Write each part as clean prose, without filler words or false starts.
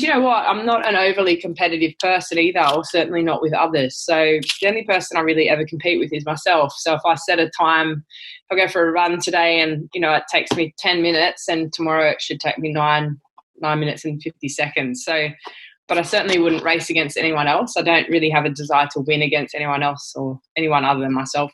you know what? I'm not an overly competitive person either, or certainly not with others. So the only person I really ever compete with is myself. So if I set a time, if I go for a run today and, it takes me 10 minutes and tomorrow it should take me 9 minutes and 50 seconds. So, but I certainly wouldn't race against anyone else. I don't really have a desire to win against anyone else or anyone other than myself.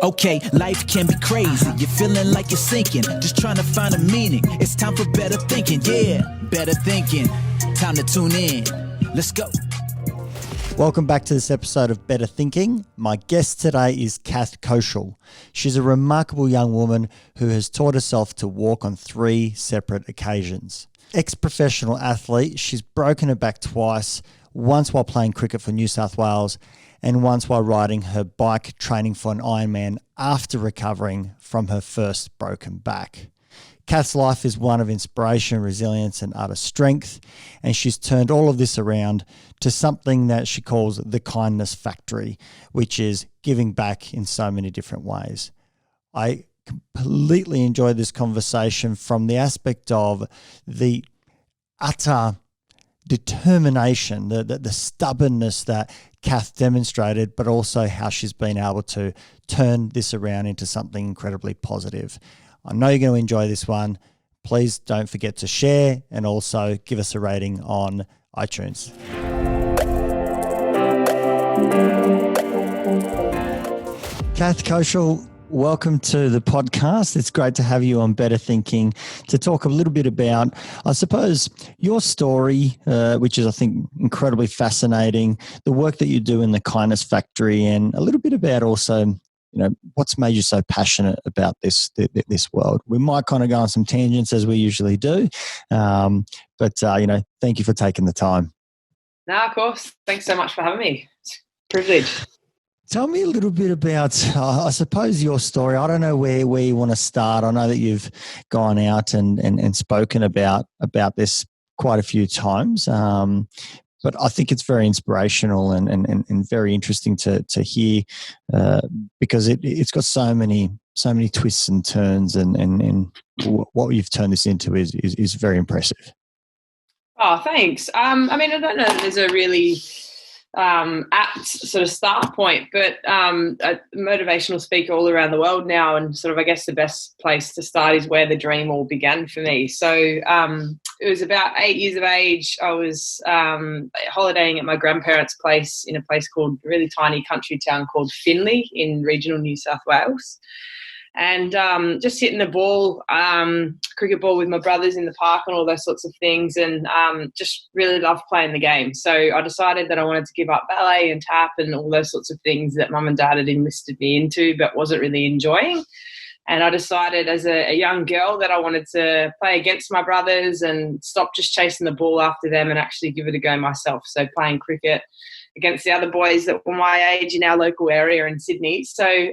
Okay, life can be crazy. You're feeling like you're sinking, just trying to find a meaning. It's time for better thinking, yeah, better thinking. Time to tune in. Let's go. Welcome back to this episode of Better Thinking. My guest today is Kath Koschel. She's a remarkable young woman who has taught herself to walk on 3 separate occasions. Ex-professional athlete, she's broken her back twice, once while playing cricket for New South Wales and once while riding her bike training for an Ironman after recovering from her first broken back. Kath's life is one of inspiration, resilience and utter strength, and she's turned all of this around to something that she calls the kindness factory, which is giving back in so many different ways. I completely enjoyed this conversation from the aspect of the utter determination, the stubbornness that Kath demonstrated, but also how she's been able to turn this around into something incredibly positive. I know you're going to enjoy this one. Please don't forget to share and also give us a rating on iTunes. Kath Koschel, welcome to the podcast. It's great to have you on Better Thinking to talk a little bit about, I suppose, your story, which is, I think, incredibly fascinating, the work that you do in the Kindness Factory, and a little bit about also, what's made you so passionate about this world. We might kind of go on some tangents as we usually do, but thank you for taking the time. No, of course. Thanks so much for having me. It's a privilege. Tell me a little bit about, I suppose, your story. I don't know where you want to start. I know that you've gone out and spoken about this quite a few times, but I think it's very inspirational and very interesting to hear because it's got so many twists and turns, and what you've turned this into is very impressive. Oh, thanks. I don't know that there's a really apt sort of start point, but a motivational speaker all around the world now, and sort of, I guess, the best place to start is where the dream all began for me. So it was about 8 years of age. I was holidaying at my grandparents' place in a place called, a really tiny country town called Finley in regional New South Wales. And just hitting the ball, cricket ball with my brothers in the park and all those sorts of things, and just really loved playing the game. So I decided that I wanted to give up ballet and tap and all those sorts of things that mum and dad had enlisted me into but wasn't really enjoying. And I decided as a young girl that I wanted to play against my brothers and stop just chasing the ball after them and actually give it a go myself. So playing cricket against the other boys that were my age in our local area in Sydney. So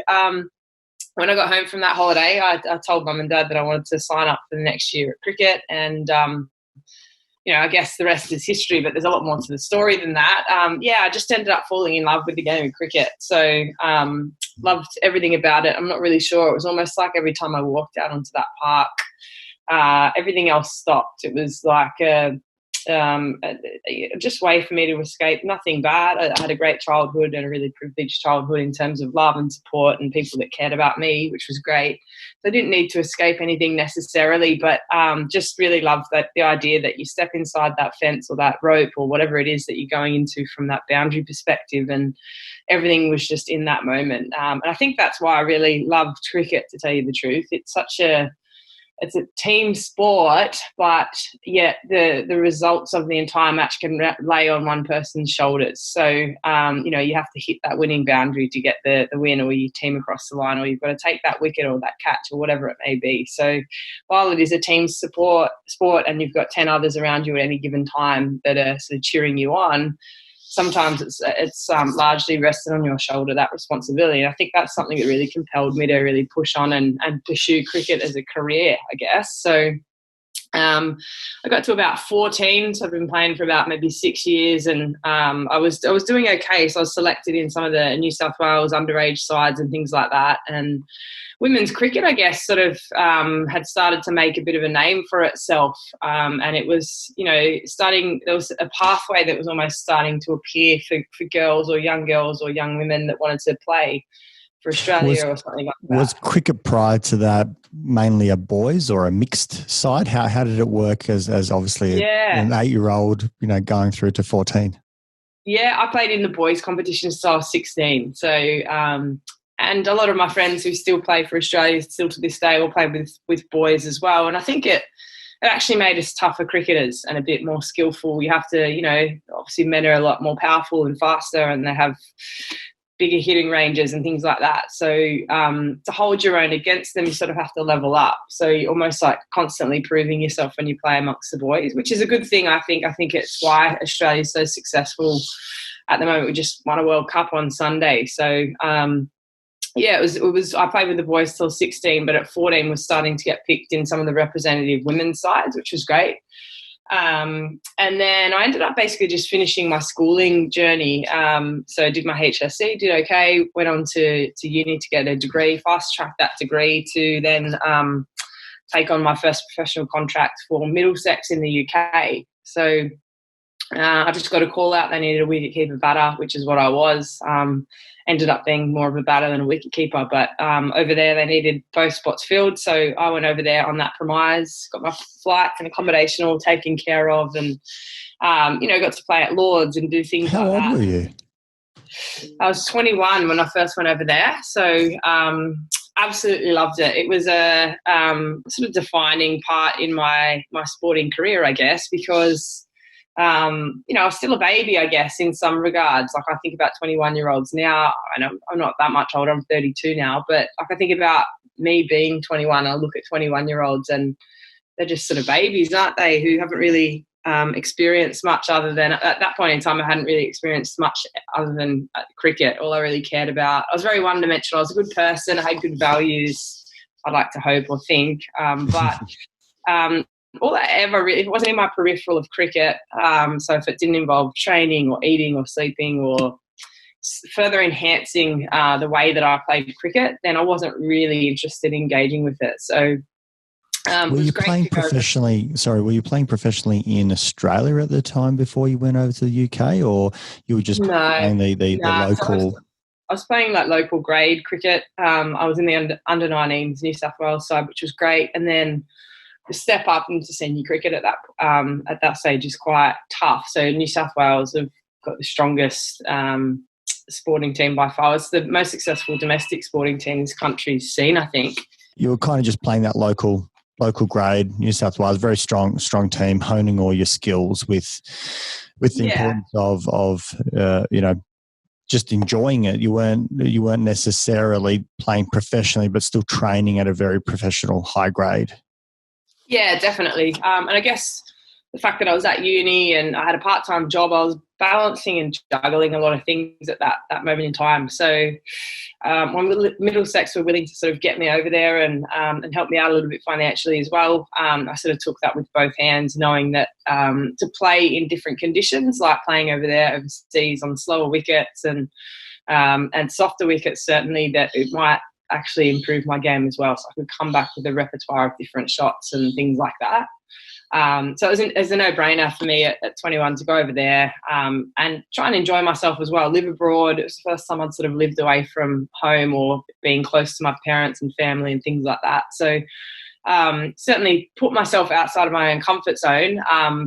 when I got home from that holiday, I told mum and dad that I wanted to sign up for the next year at cricket. And, I guess the rest is history, but there's a lot more to the story than that. I just ended up falling in love with the game of cricket. So loved everything about it. I'm not really sure. It was almost like every time I walked out onto that park, everything else stopped. It was like just way for me to escape. Nothing bad. I had a great childhood and a really privileged childhood in terms of love and support and people that cared about me, which was great. So I didn't need to escape anything necessarily, but just really loved that the idea that you step inside that fence or that rope or whatever it is that you're going into from that boundary perspective, and everything was just in that moment. And I think that's why I really loved cricket, to tell you the truth. It's a team sport, but yet the results of the entire match can lay on one person's shoulders. So, you have to hit that winning boundary to get the win, or your team across the line, or you've got to take that wicket or that catch or whatever it may be. So while it is a team sport and you've got 10 others around you at any given time that are sort of cheering you on, sometimes it's largely rested on your shoulder, that responsibility. And I think that's something that really compelled me to really push on and pursue cricket as a career, I guess. So I got to about 14, so I've been playing for about maybe 6 years, and I was doing okay. So I was selected in some of the New South Wales underage sides and things like that. And women's cricket, I guess, sort of had started to make a bit of a name for itself, and it was, starting. There was a pathway that was almost starting to appear for girls or young women that wanted to play for Australia or something like that. Was cricket prior to that mainly a boys or a mixed side? How did it work as obviously an 8-year-old, going through to 14? Yeah, I played in the boys competition since I was 16. So, and a lot of my friends who still play for Australia still to this day will play with boys as well. And I think it actually made us tougher cricketers and a bit more skillful. You have to, obviously men are a lot more powerful and faster, and they have bigger hitting ranges and things like that. So to hold your own against them, you sort of have to level up. So you're almost like constantly proving yourself when you play amongst the boys, which is a good thing, I think. I think it's why Australia is so successful at the moment. We just won a World Cup on Sunday. So, it was. I played with the boys till 16, but at 14 was starting to get picked in some of the representative women's sides, which was great. And then I ended up basically just finishing my schooling journey. So I did my HSC, did okay, went on to uni to get a degree, fast-tracked that degree to then take on my first professional contract for Middlesex in the UK. So I just got a call out. They needed a wicketkeeper batter, which is what I was. Ended up being more of a batter than a wicketkeeper, but over there they needed both spots filled. So I went over there on that premise, got my flights and accommodation all taken care of, and got to play at Lords and do things like that. How old were you? I was 21 when I first went over there. So absolutely loved it. It was a sort of defining part in my sporting career, I guess, because I was still a baby, I guess, in some regards. Like, I think about 21-year-olds now. I know I'm not that much older. I'm 32 now. But like, I think about me being 21. I look at 21-year-olds and they're just sort of babies, aren't they, who haven't really experienced much other than, at that point in time, I hadn't really experienced much other than cricket. All I really cared about. I was very one-dimensional. I was a good person. I had good values, I'd like to hope or think. But all that it wasn't in my peripheral of cricket. So if it didn't involve training or eating or sleeping or further enhancing the way that I played cricket, then I wasn't really interested in engaging with it. So were you playing professionally? Sorry, were you playing professionally in Australia at the time before you went over to the UK, or you were just playing the local? So I was playing like local grade cricket. I was in the under 19s New South Wales side, which was great, and then the step up into senior cricket at that stage is quite tough. So New South Wales have got the strongest sporting team by far. It's the most successful domestic sporting team this country's seen, I think. You were kind of just playing that local grade, New South Wales, very strong team, honing all your skills with the importance of just enjoying it. You weren't necessarily playing professionally, but still training at a very professional high grade. Yeah, definitely. And I guess the fact that I was at uni and I had a part-time job, I was balancing and juggling a lot of things at that moment in time. So when Middlesex were willing to sort of get me over there and help me out a little bit financially as well, I sort of took that with both hands, knowing that to play in different conditions, like playing over there overseas on slower wickets and softer wickets, certainly, that it might actually improve my game as well, so I could come back with a repertoire of different shots and things like that. So it was a no-brainer for me at 21 to go over there and try and enjoy myself as well, live abroad. It was the first time I'd sort of lived away from home or being close to my parents and family and things like that. So certainly put myself outside of my own comfort zone,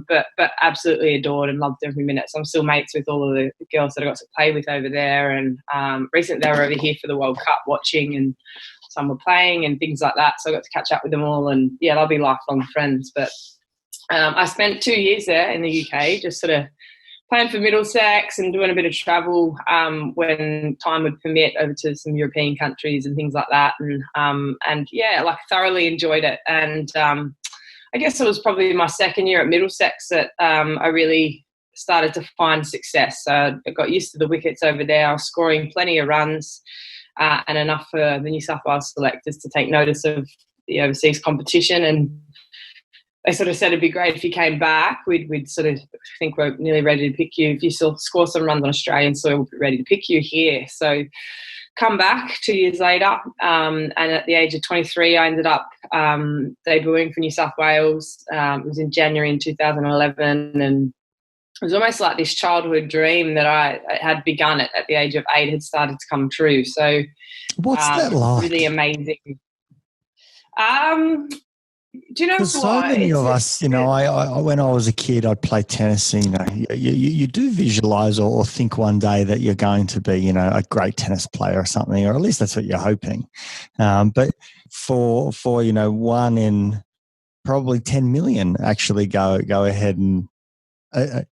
but absolutely adored and loved every minute. So I'm still mates with all of the girls that I got to play with over there. And recently they were over here for the World Cup watching, and some were playing and things like that. So I got to catch up with them all, and they'll be lifelong friends. But I spent 2 years there in the UK, just sort of playing for Middlesex and doing a bit of travel when time would permit over to some European countries and things like that. And thoroughly enjoyed it. And I guess it was probably my second year at Middlesex that I really started to find success. So I got used to the wickets over there. I was scoring plenty of runs and enough for the New South Wales selectors to take notice of the overseas competition. And they sort of said it'd be great if you came back. We'd sort of think we're nearly ready to pick you. If you still score some runs on Australian soil, we'll be ready to pick you here. So come back 2 years later, and at the age of 23, I ended up debuting for New South Wales. It was in January in 2011, and it was almost like this childhood dream that I had begun at the age of 8 had started to come true. So what's that like? Really amazing. Do you know what? So many of us, I when I was a kid, I'd play tennis. You do visualize or think one day that you're going to be, a great tennis player or something, or at least that's what you're hoping. But for 1 in probably 10 million actually go ahead and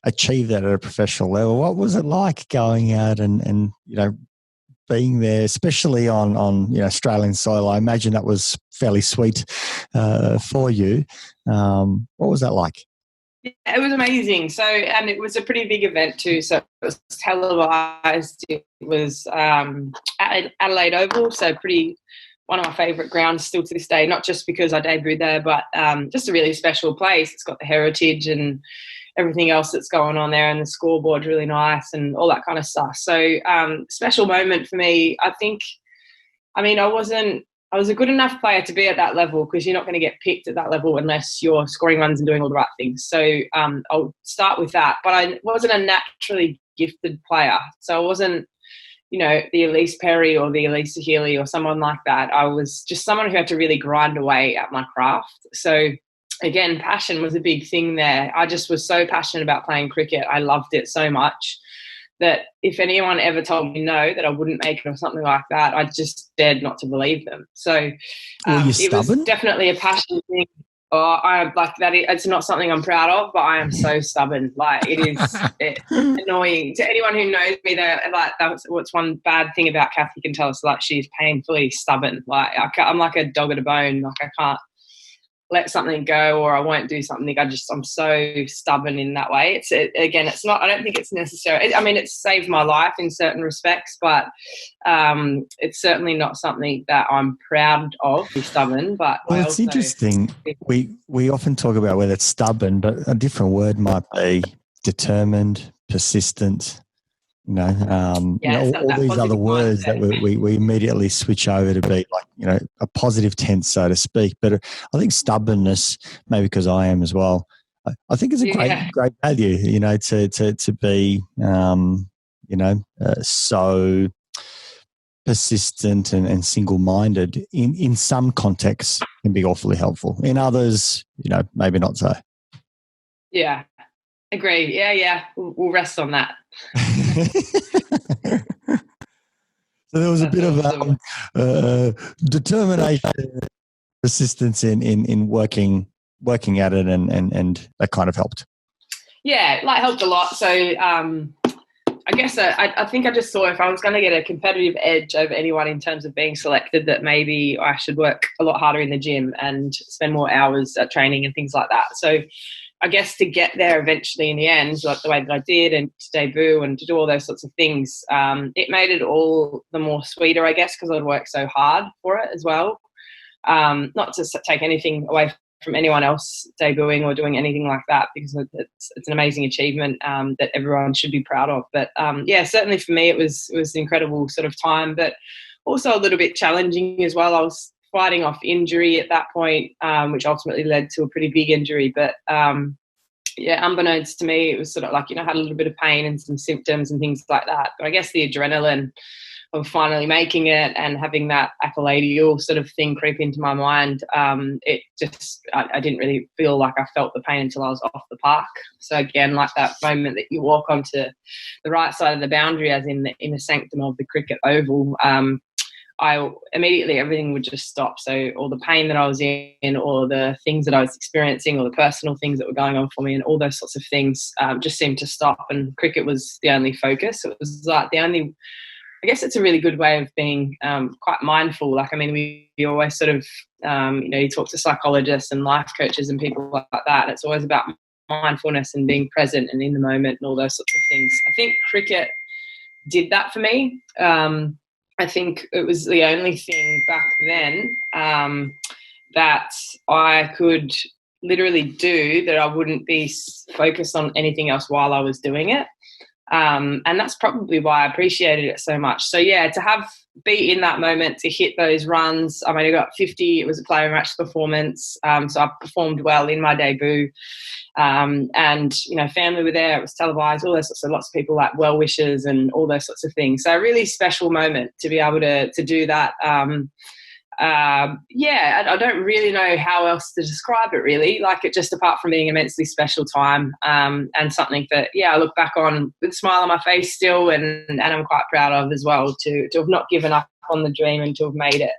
achieve that at a professional level. What was it like going out and being there, especially on Australian soil? I imagine that was fairly sweet for you. What was that like? Yeah, it was amazing. So, and it was a pretty big event too. So it was televised. It was Adelaide Oval, so one of my favourite grounds still to this day. Not just because I debuted there, but just a really special place. It's got the heritage and everything else that's going on there, and the scoreboard's really nice and all that kind of stuff. So special moment for me. I was a good enough player to be at that level, because you're not going to get picked at that level unless you're scoring runs and doing all the right things. So I'll start with that. But I wasn't a naturally gifted player. So I wasn't, the Elise Perry or the Elisa Healy or someone like that. I was just someone who had to really grind away at my craft. So again, passion was a big thing there. I just was so passionate about playing cricket. I loved it so much that if anyone ever told me no, that I wouldn't make it or something like that, I just dared not to believe them. So it was definitely a passion thing. I like that. It's not something I'm proud of, but I am so stubborn. Like, it is annoying to anyone who knows me. That's what's one bad thing about Kath. You can tell us, like, she's painfully stubborn. Like, I'm like a dog at a bone. Like, I can't let something go, or I won't do something. I'm so stubborn in that way. It's not, I don't think it's necessary. I mean, it's saved my life in certain respects, but it's certainly not something that I'm proud of, be stubborn. But well, it's interesting. We often talk about whether it's stubborn, but a different word might be determined, persistent. All these other words that we immediately switch over to be like, a positive tense, so to speak. But I think stubbornness, maybe because I am as well, I think it's a great value, to be, so persistent and single-minded in some contexts can be awfully helpful. In others, maybe not so. Yeah, agree. Yeah. We'll rest on that. So there was a bit of determination, persistence in working at it, and that kind of helped. Yeah, helped a lot. So I guess I think I just saw if I was going to get a competitive edge over anyone in terms of being selected, that maybe I should work a lot harder in the gym and spend more hours at training and things like that. So I guess to get there eventually in the end, like the way that I did, and to debut and to do all those sorts of things, it made it all the more sweeter, I guess, because I'd worked so hard for it as well. Not to take anything away from anyone else debuting or doing anything like that, because it's an amazing achievement that everyone should be proud of. But certainly for me it was an incredible sort of time, but also a little bit challenging as well. I was fighting off injury at that point, which ultimately led to a pretty big injury. But unbeknownst to me, it was sort of like, had a little bit of pain and some symptoms and things like that. But I guess the adrenaline of finally making it and having that accoladial sort of thing creep into my mind, I didn't really feel like I felt the pain until I was off the park. So again, like that moment that you walk onto the right side of the boundary, as in the inner sanctum of the cricket oval, I immediately, everything would just stop. So all the pain that I was in, or the things that I was experiencing, or the personal things that were going on for me, and all those sorts of things just seemed to stop. And cricket was the only focus. It was like the only, I guess it's a really good way of being quite mindful. Like, I mean, we always sort of, you talk to psychologists and life coaches and people like that. It's always about mindfulness and being present and in the moment and all those sorts of things. I think cricket did that for me. I think it was the only thing back then that I could literally do that I wouldn't be focused on anything else while I was doing it. And that's probably why I appreciated it so much. So, yeah, to be in that moment, to hit those runs. I mean, I got 50. It was a player match performance. So I performed well in my debut. And, family were there. It was televised, all those sorts of lots of people, like well-wishers and all those sorts of things. So a really special moment to be able to do that. I don't really know how else to describe it, really. Like, it just, apart from being an immensely special time, and something that, I look back on with a smile on my face still, and I'm quite proud of as well, to have not given up on the dream and to have made it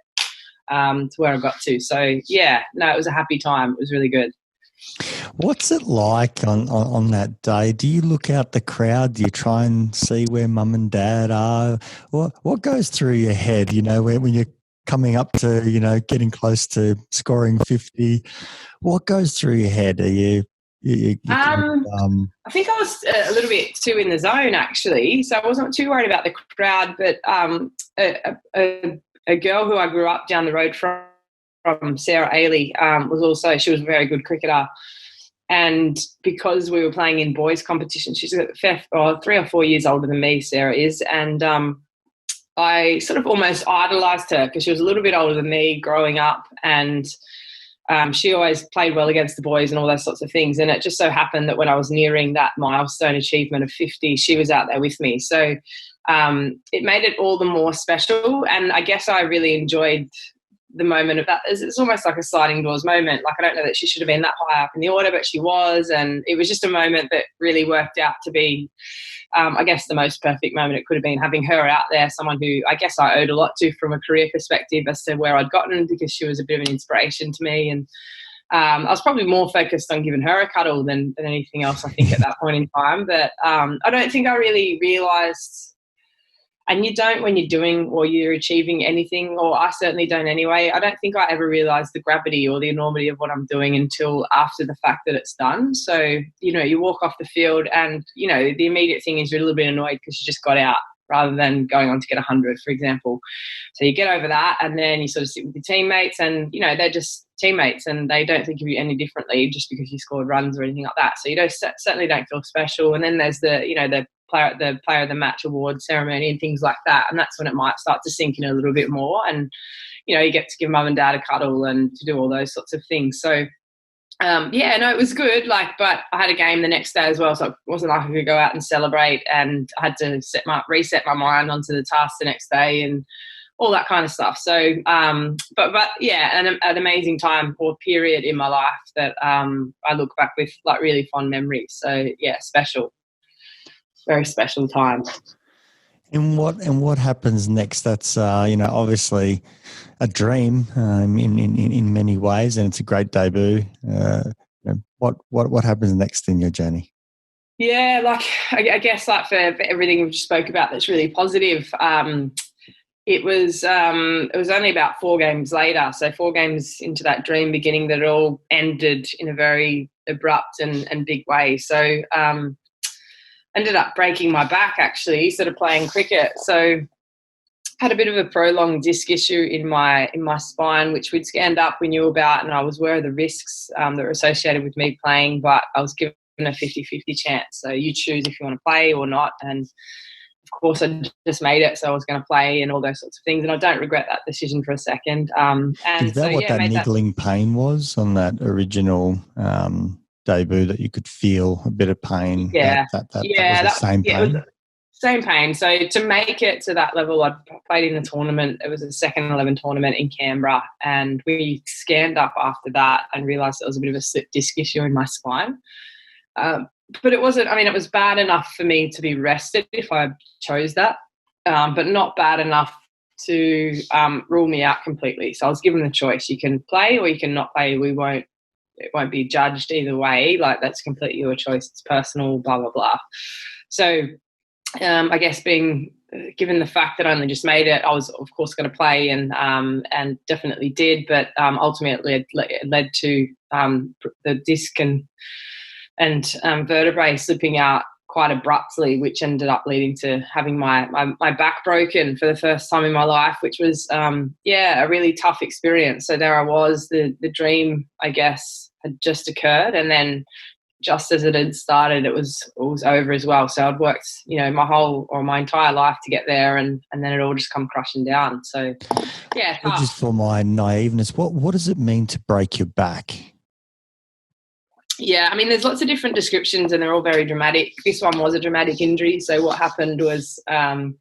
to where I got to. So, it was a happy time. It was really good. What's it like on that day? Do you look out the crowd? Do you try and see where mum and dad are? What goes through your head, when you're coming up to, getting close to scoring 50? What goes through your head? Are you I think I was a little bit too in the zone, actually. So I wasn't too worried about the crowd, but a girl who I grew up down the road from Sarah Ailey, she was a very good cricketer. And because we were playing in boys competition, she's 3 or 4 years older than me, Sarah is. And I sort of almost idolised her because she was a little bit older than me growing up, and she always played well against the boys and all those sorts of things. And it just so happened that when I was nearing that milestone achievement of 50, she was out there with me. So it made it all the more special. And I guess I really enjoyed the moment of that. It's almost like a sliding doors moment. Like, I don't know that she should have been that high up in the order, but she was. And it was just a moment that really worked out to be, I guess, the most perfect moment it could have been, having her out there, someone who I guess I owed a lot to from a career perspective as to where I'd gotten, because she was a bit of an inspiration to me. And I was probably more focused on giving her a cuddle than anything else, I think, at that point in time. But I don't think I really realised, and you don't when you're doing or you're achieving anything, or I certainly don't anyway. I don't think I ever realised the gravity or the enormity of what I'm doing until after the fact that it's done. So, you walk off the field and, the immediate thing is you're a little bit annoyed because you just got out rather than going on to get 100, for example. So you get over that, and then you sort of sit with your teammates, and, they're just teammates and they don't think of you any differently just because you scored runs or anything like that. So you certainly don't feel special. And then there's the player of the match award ceremony and things like that, and that's when it might start to sink in a little bit more, and you get to give mum and dad a cuddle and to do all those sorts of things. So it was good, but I had a game the next day as well, so it wasn't like I could go out and celebrate, and I had to reset my mind onto the task the next day and all that kind of stuff. So an amazing time or period in my life that I look back with really fond memories. So special. Very special time. And what happens next? That's obviously a dream in many ways, and it's a great debut. What happens next in your journey? Yeah, I guess for everything we just spoke about that's really positive. It was only about 4 games later, so 4 games into that dream beginning, that it all ended in a very abrupt and big way. So ended up breaking my back, actually, sort of playing cricket. So had a bit of a prolonged disc issue in my spine, which we'd scanned up, we knew about, and I was aware of the risks that were associated with me playing, but I was given a 50-50 chance. So you choose if you want to play or not. And of course, I just made it, so I was going to play and all those sorts of things. And I don't regret that decision for a second. Is that what that niggling pain was on that original debut, that you could feel a bit of pain? Yeah, that was the same pain? It was same pain. So to make it to that level, I played in a tournament. It was a second 11 tournament in Canberra, and we scanned up after that and realised there was a bit of a slip disc issue in my spine. But it wasn't, it was bad enough for me to be rested if I chose that, but not bad enough to rule me out completely. So I was given the choice. You can play or you can not play. It won't be judged either way. That's completely your choice. It's personal, blah, blah, blah. So I guess being given the fact that I only just made it, I was, of course, going to play and definitely did. But ultimately it led to the disc and vertebrae slipping out quite abruptly, which ended up leading to having my back broken for the first time in my life, which was, a really tough experience. So there I was, the dream, I guess, had just occurred, and then just as it had started, it was over as well. So I'd worked, my entire life to get there, and then it all just come crashing down. So, yeah, tough. Just for my naiveness, what does it mean to break your back? Yeah, I mean, there's lots of different descriptions and they're all very dramatic. This one was a dramatic injury. So what happened was, a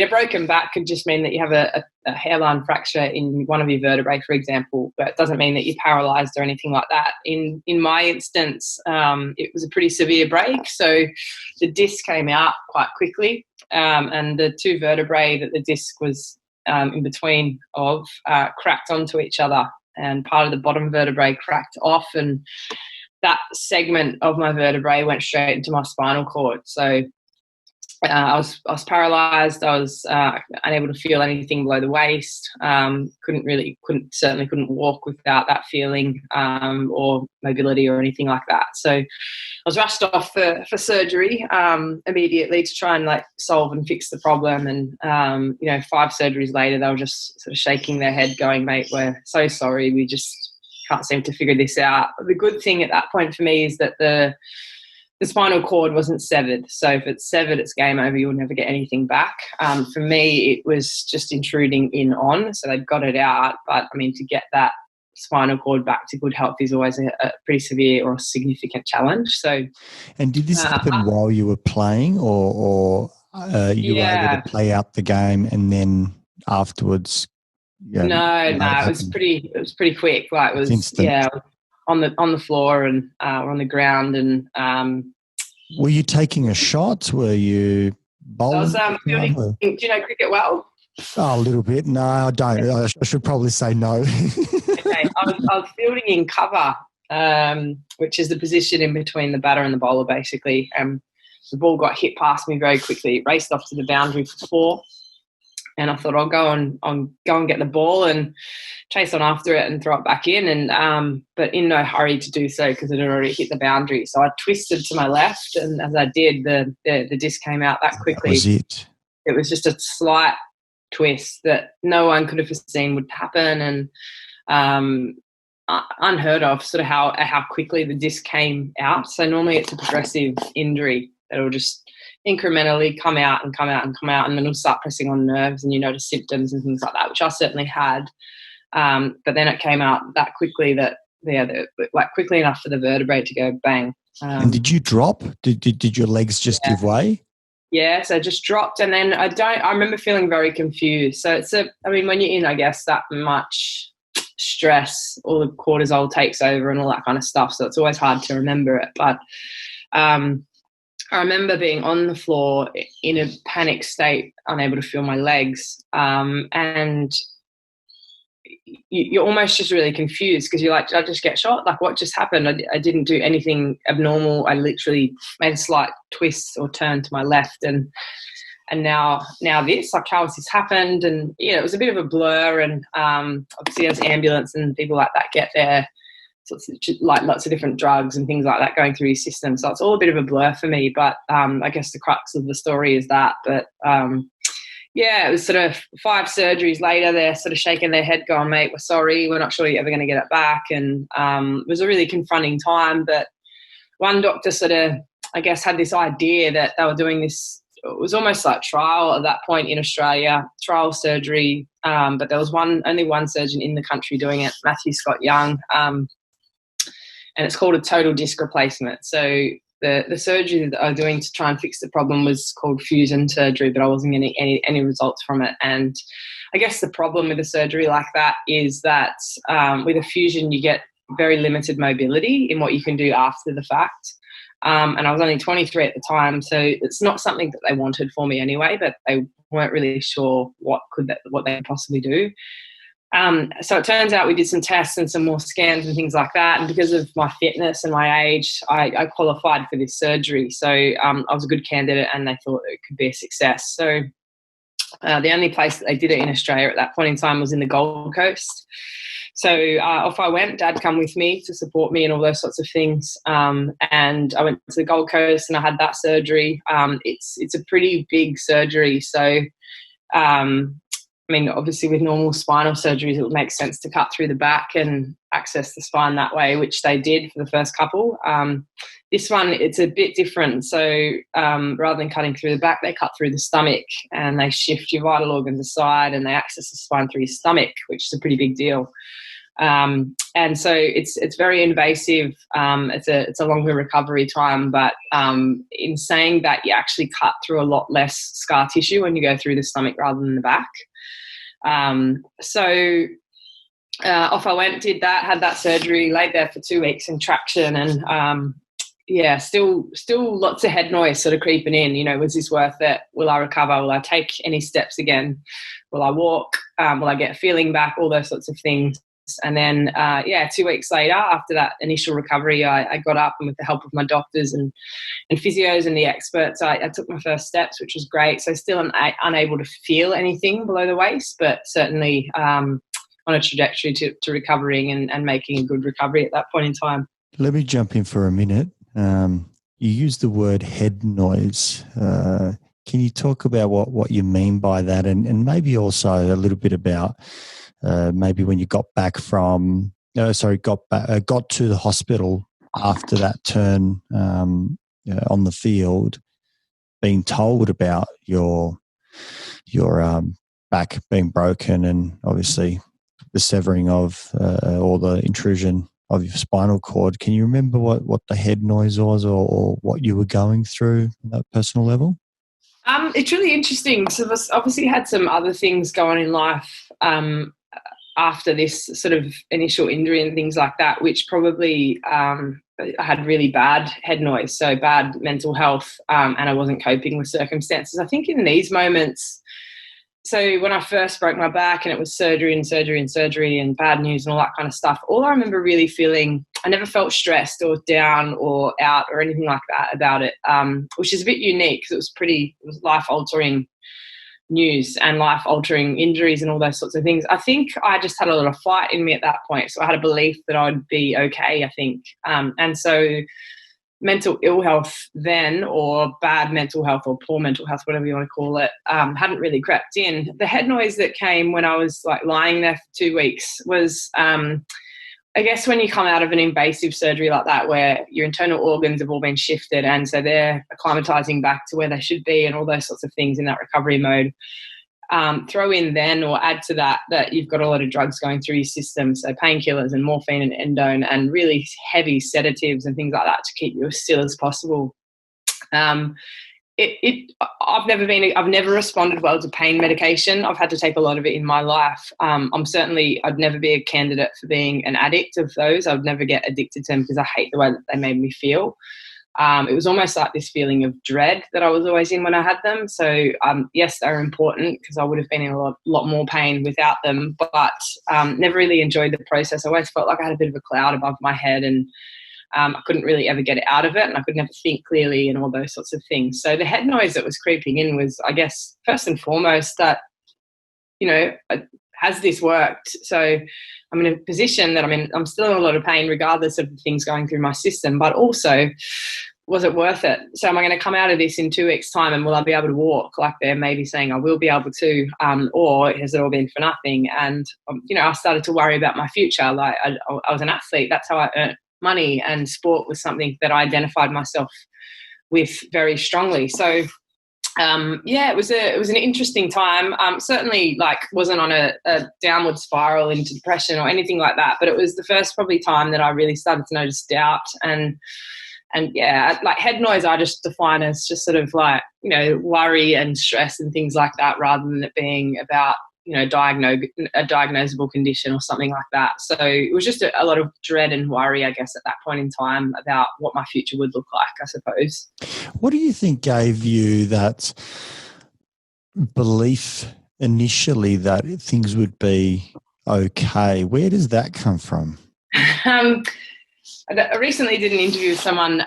broken back could just mean that you have a hairline fracture in one of your vertebrae, for example, but it doesn't mean that you're paralysed or anything like that. In my instance, it was a pretty severe break. So the disc came out quite quickly, and the two vertebrae that the disc was in between of cracked onto each other, and part of the bottom vertebrae cracked off, and that segment of my vertebrae went straight into my spinal cord. So I was paralysed. I was unable to feel anything below the waist. Couldn't walk without that feeling or mobility or anything like that. So I was rushed off for surgery immediately to try and solve and fix the problem. And 5 surgeries later, they were just sort of shaking their head, going, "Mate, we're so sorry. We just can't seem to figure this out." The good thing at that point for me is that the spinal cord wasn't severed. So if it's severed, it's game over. You'll never get anything back. For me, it was just intruding in on. So they'd got it out. But, to get that spinal cord back to good health is always a pretty severe or significant challenge. So, and did this happen while you were playing or you were able to play out the game and then afterwards? Yeah, no, it was pretty quick. It was instant. On the floor and on the ground. And were you taking a shot? Were you bowling? Do you know cricket well? Oh, a little bit. No, I don't. I should probably say no. Okay, I was fielding in cover, which is the position in between the batter and the bowler, basically. The ball got hit past me very quickly. It raced off to the boundary for 4. And I thought I'll go and get the ball and chase on after it and throw it back in. And but in no hurry to do so because it had already hit the boundary. So I twisted to my left, and as I did, the disc came out that quickly. That was it. It was just a slight twist that no one could have foreseen would happen, and unheard of. Sort of how quickly the disc came out. So normally it's a progressive injury that will just incrementally come out, and then it'll start pressing on nerves, and you notice symptoms and things like that, which I certainly had. But then it came out that quickly quickly enough for the vertebrae to go bang. And did you drop? Did your legs just give way? Yeah, so I just dropped, and then I remember feeling very confused. So when you're in, I guess, that much stress, all the cortisol takes over and all that kind of stuff. So it's always hard to remember it. But I remember being on the floor in a panic state, unable to feel my legs, and you're almost just really confused because you're like, did I just get shot? Like, what just happened? I didn't do anything abnormal. I literally made a slight twist or turn to my left, and now this, like, how has this happened? And it was a bit of a blur, and obviously as ambulance and people like that get there, lots of different drugs and things like that going through your system. So it's all a bit of a blur for me. But I guess the crux of the story is that. But it was sort of 5 surgeries later, they're sort of shaking their head going, "Mate, we're sorry. We're not sure you're ever going to get it back." And it was a really confronting time. But one doctor sort of, I guess, had this idea that they were doing this. It was almost like trial at that point in Australia, trial surgery. But there was only one surgeon in the country doing it, Matthew Scott Young. And it's called a total disc replacement. So the surgery that I was doing to try and fix the problem was called fusion surgery, but I wasn't getting any results from it. And I guess the problem with a surgery like that is that with a fusion, you get very limited mobility in what you can do after the fact. And I was only 23 at the time, so it's not something that they wanted for me anyway, but they weren't really sure what they could possibly do. So it turns out we did some tests and some more scans and things like that. And because of my fitness and my age, I qualified for this surgery. So I was a good candidate, and they thought it could be a success. So the only place that they did it in Australia at that point in time was in the Gold Coast. So off I went. Dad come with me to support me and all those sorts of things. And I went to the Gold Coast and I had that surgery. It's a pretty big surgery. So I mean, obviously with normal spinal surgeries, it would make sense to cut through the back and access the spine that way, which they did for the first couple. This one, it's a bit different. So rather than cutting through the back, they cut through the stomach and they shift your vital organs aside and they access the spine through your stomach, which is a pretty big deal. And so it's very invasive. It's a longer recovery time, but in saying that, you actually cut through a lot less scar tissue when you go through the stomach rather than the back. So off I went, did that, had that surgery, laid there for 2 weeks in traction, and still lots of head noise sort of creeping in. You know, was this worth it? Will I recover? Will I take any steps again? Will I walk? Will I get a feeling back? All those sorts of things. And then, 2 weeks later, after that initial recovery, I got up, and with the help of my doctors and physios and the experts, I took my first steps, which was great. So still unable to feel anything below the waist, but certainly on a trajectory to recovering and making a good recovery at that point in time. Let me jump in for a minute. You used the word head noise. Can you talk about what you mean by that, and maybe also a little bit about maybe when you got to the hospital after that turn on the field, being told about your back being broken and obviously the severing of or the intrusion of your spinal cord. Can you remember what the head noise was or what you were going through on that personal level? It's really interesting. So I've obviously had some other things going in life after this sort of initial injury and things like that, which probably I had really bad head noise, so bad mental health, and I wasn't coping with circumstances. I think in these moments, so when I first broke my back and it was surgery and bad news and all that kind of stuff, all I remember really feeling, I never felt stressed or down or out or anything like that about it, which is a bit unique because it was life-altering news and life-altering injuries and all those sorts of things. I think I just had a lot of fight in me at that point. So I had a belief that I'd be okay, I think. And so mental ill health then, or bad mental health or poor mental health, whatever you want to call it, hadn't really crept in. The head noise that came when I was like lying there for 2 weeks was, I guess when you come out of an invasive surgery like that, where your internal organs have all been shifted and so they're acclimatizing back to where they should be and all those sorts of things in that recovery mode, throw in then or add to that you've got a lot of drugs going through your system, so painkillers and morphine and endone and really heavy sedatives and things like that to keep you as still as possible. I've never responded well to pain medication. I've had to take a lot of it in my life. I'd never be a candidate for being an addict of those. I would never get addicted to them because I hate the way that they made me feel. It was almost like this feeling of dread that I was always in when I had them. So yes, they're important because I would have been in a lot more pain without them, but never really enjoyed the process. I always felt like I had a bit of a cloud above my head, and I couldn't really ever get out of it, and I could never think clearly and all those sorts of things. So the head noise that was creeping in was, I guess, first and foremost that, has this worked? So I'm in a position that I'm still in a lot of pain regardless of the things going through my system, but also, was it worth it? So am I going to come out of this in 2 weeks' time and will I be able to walk like they're maybe saying I will be able to, or has it all been for nothing? And, I started to worry about my future. Like I was an athlete. That's how I earned money, and sport was something that I identified myself with very strongly. So it was an interesting time. Certainly wasn't on a downward spiral into depression or anything like that, but it was the first probably time that I really started to notice doubt and head noise I just define as just sort of worry and stress and things like that, rather than it being about a diagnosable condition or something like that. So it was just a lot of dread and worry, I guess, at that point in time about what my future would look like, I suppose. What do you think gave you that belief initially that things would be okay? Where does that come from? I recently did an interview with someone,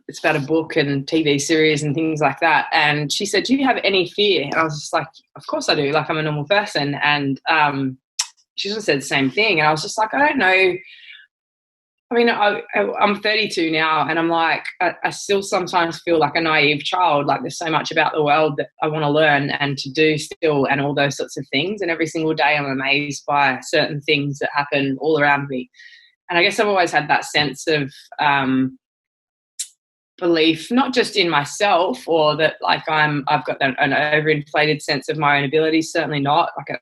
it's about a book and TV series and things like that, and she said, do you have any fear? And I was just like, of course I do, like I'm a normal person. And she just said the same thing, and I was just like, I don't know. I mean, I'm 32 now, and I'm like, I still sometimes feel like a naive child. Like there's so much about the world that I want to learn and to do still, and all those sorts of things. And every single day I'm amazed by certain things that happen all around me. And I guess I've always had that sense of belief, not just in myself, or that like I've got an overinflated sense of my own abilities. Certainly not. Like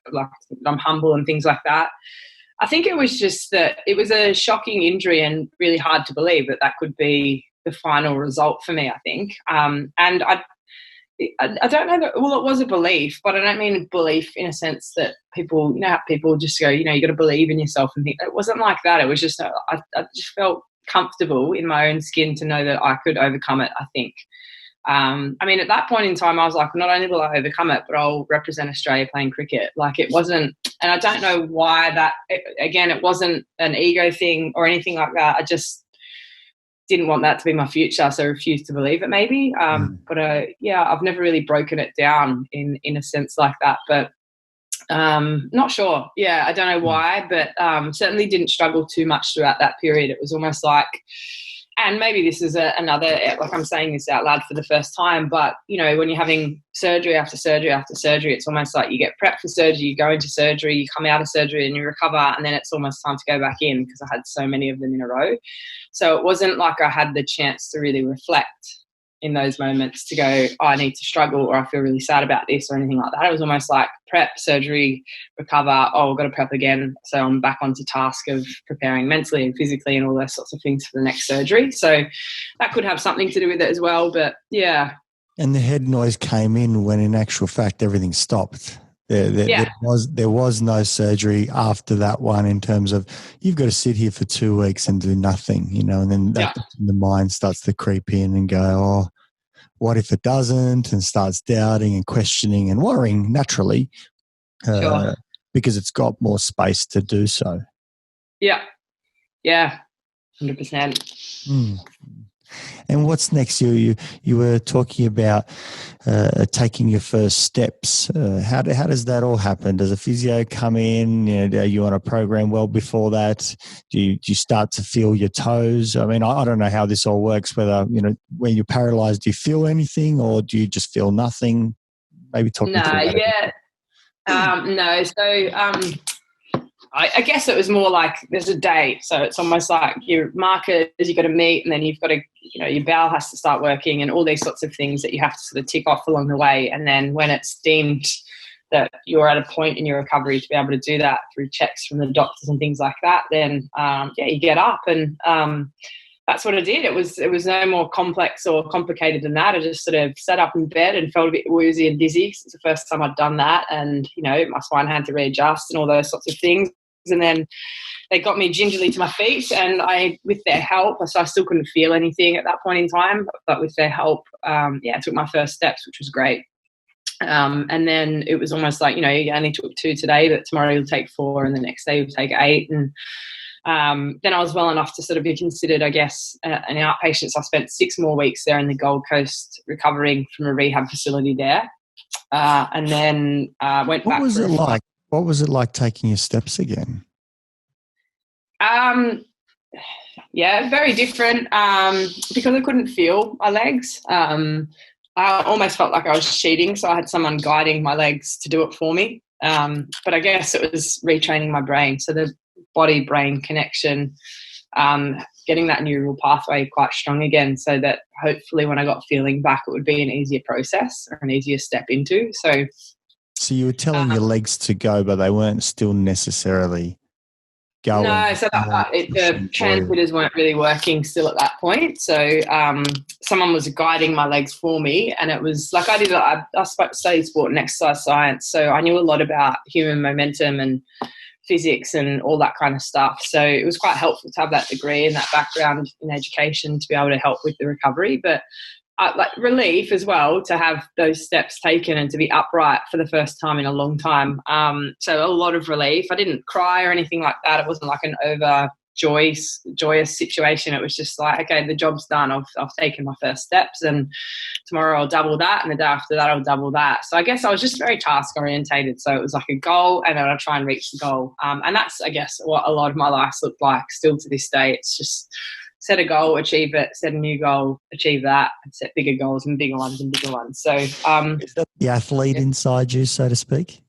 I'm humble and things like that. I think it was just that it was a shocking injury and really hard to believe that could be the final result for me, I think. And I don't know that, well, it was a belief, but I don't mean belief in a sense that people, how people just go, you got to believe in yourself and think. It wasn't like that. It was just, I just felt comfortable in my own skin to know that I could overcome it, I think. I mean, at that point in time, I was like, not only will I overcome it, but I'll represent Australia playing cricket. Like it wasn't, and I don't know why it wasn't an ego thing or anything like that. I just didn't want that to be my future, so I refused to believe it maybe. But I've never really broken it down in a sense like that, but not sure. Yeah, I don't know why, but certainly didn't struggle too much throughout that period. It was almost like, and maybe this is another, like I'm saying this out loud for the first time, but, when you're having surgery after surgery after surgery, it's almost like you get prepped for surgery, you go into surgery, you come out of surgery and you recover, and then it's almost time to go back in because I had so many of them in a row. So it wasn't like I had the chance to really reflect in those moments to go, oh, I need to struggle or I feel really sad about this or anything like that. It was almost like prep, surgery, recover, I've got to prep again. So I'm back onto task of preparing mentally and physically and all those sorts of things for the next surgery. So that could have something to do with it as well. But yeah. And the head noise came in when in actual fact everything stopped. There was no surgery after that one in terms of you've got to sit here for 2 weeks and do nothing, and then the mind starts to creep in and go, oh, what if it doesn't, and starts doubting and questioning and worrying naturally because it's got more space to do so. Yeah, 100%. And what's next? You were talking about taking your first steps. How does that all happen? Does a physio come in? Are you on a program well before that? Do you start to feel your toes? I mean, I don't know how this all works. Whether when you're paralyzed, do you feel anything or do you just feel nothing? Maybe talk me through that. No. So I guess it was more like there's a date. So it's almost like your markers you've got to meet, and then you've got to, your bowel has to start working and all these sorts of things that you have to sort of tick off along the way. And then when it's deemed that you're at a point in your recovery to be able to do that through checks from the doctors and things like that, then, you get up and that's what I did. It was no more complex or complicated than that. I just sort of sat up in bed and felt a bit woozy and dizzy. It's the first time I'd done that. And, my spine had to readjust and all those sorts of things. And then they got me gingerly to my feet, and with their help, so I still couldn't feel anything at that point in time, but with their help, I took my first steps, which was great. And then it was almost like, you only took 2 today, but tomorrow you'll take 4 and the next day you'll take 8. And then I was well enough to sort of be considered, I guess, an outpatient. So I spent 6 more weeks there in the Gold Coast recovering from a rehab facility there. And then went back. What was it like? What was it like taking your steps again? Very different because I couldn't feel my legs. I almost felt like I was cheating, so I had someone guiding my legs to do it for me. But I guess it was retraining my brain. So the body-brain connection, getting that neural pathway quite strong again, so that hopefully when I got feeling back, it would be an easier process or an easier step into. So you were telling your legs to go, but they weren't still necessarily going. No, so the transmitters weren't really working still at that point. So someone was guiding my legs for me, and it was like I studied sport and exercise science, so I knew a lot about human momentum and physics and all that kind of stuff. So it was quite helpful to have that degree and that background in education to be able to help with the recovery. But like relief as well to have those steps taken and to be upright for the first time in a long time. So a lot of relief. I didn't cry or anything like that. It wasn't like an joyous situation. It was just like, okay, the job's done. I've taken my first steps, and tomorrow I'll double that, and the day after that I'll double that. So I guess I was just very task orientated. So it was like a goal, and then I'll try and reach the goal. And that's, I guess, what a lot of my life's looked like still to this day. It's just set a goal, achieve it, set a new goal, achieve that, and set bigger goals and bigger ones and bigger ones. So is that the athlete inside you, so to speak?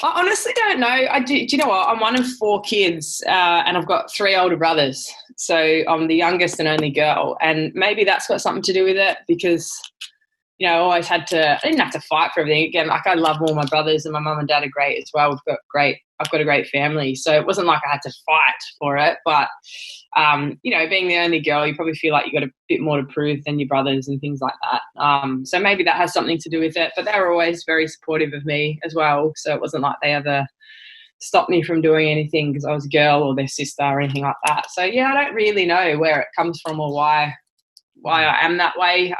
I honestly don't know. Do you know what? I'm one of 4 kids, and I've got 3 older brothers. So I'm the youngest and only girl, and maybe that's got something to do with it, because I always I didn't have to fight for everything. Again, like, I love all my brothers, and my mum and dad are great as well. I've got a great family. So it wasn't like I had to fight for it, but being the only girl, you probably feel like you got a bit more to prove than your brothers and things like that. So maybe that has something to do with it, but they were always very supportive of me as well. So it wasn't like they ever stopped me from doing anything because I was a girl or their sister or anything like that. So yeah, I don't really know where it comes from or why I am that way.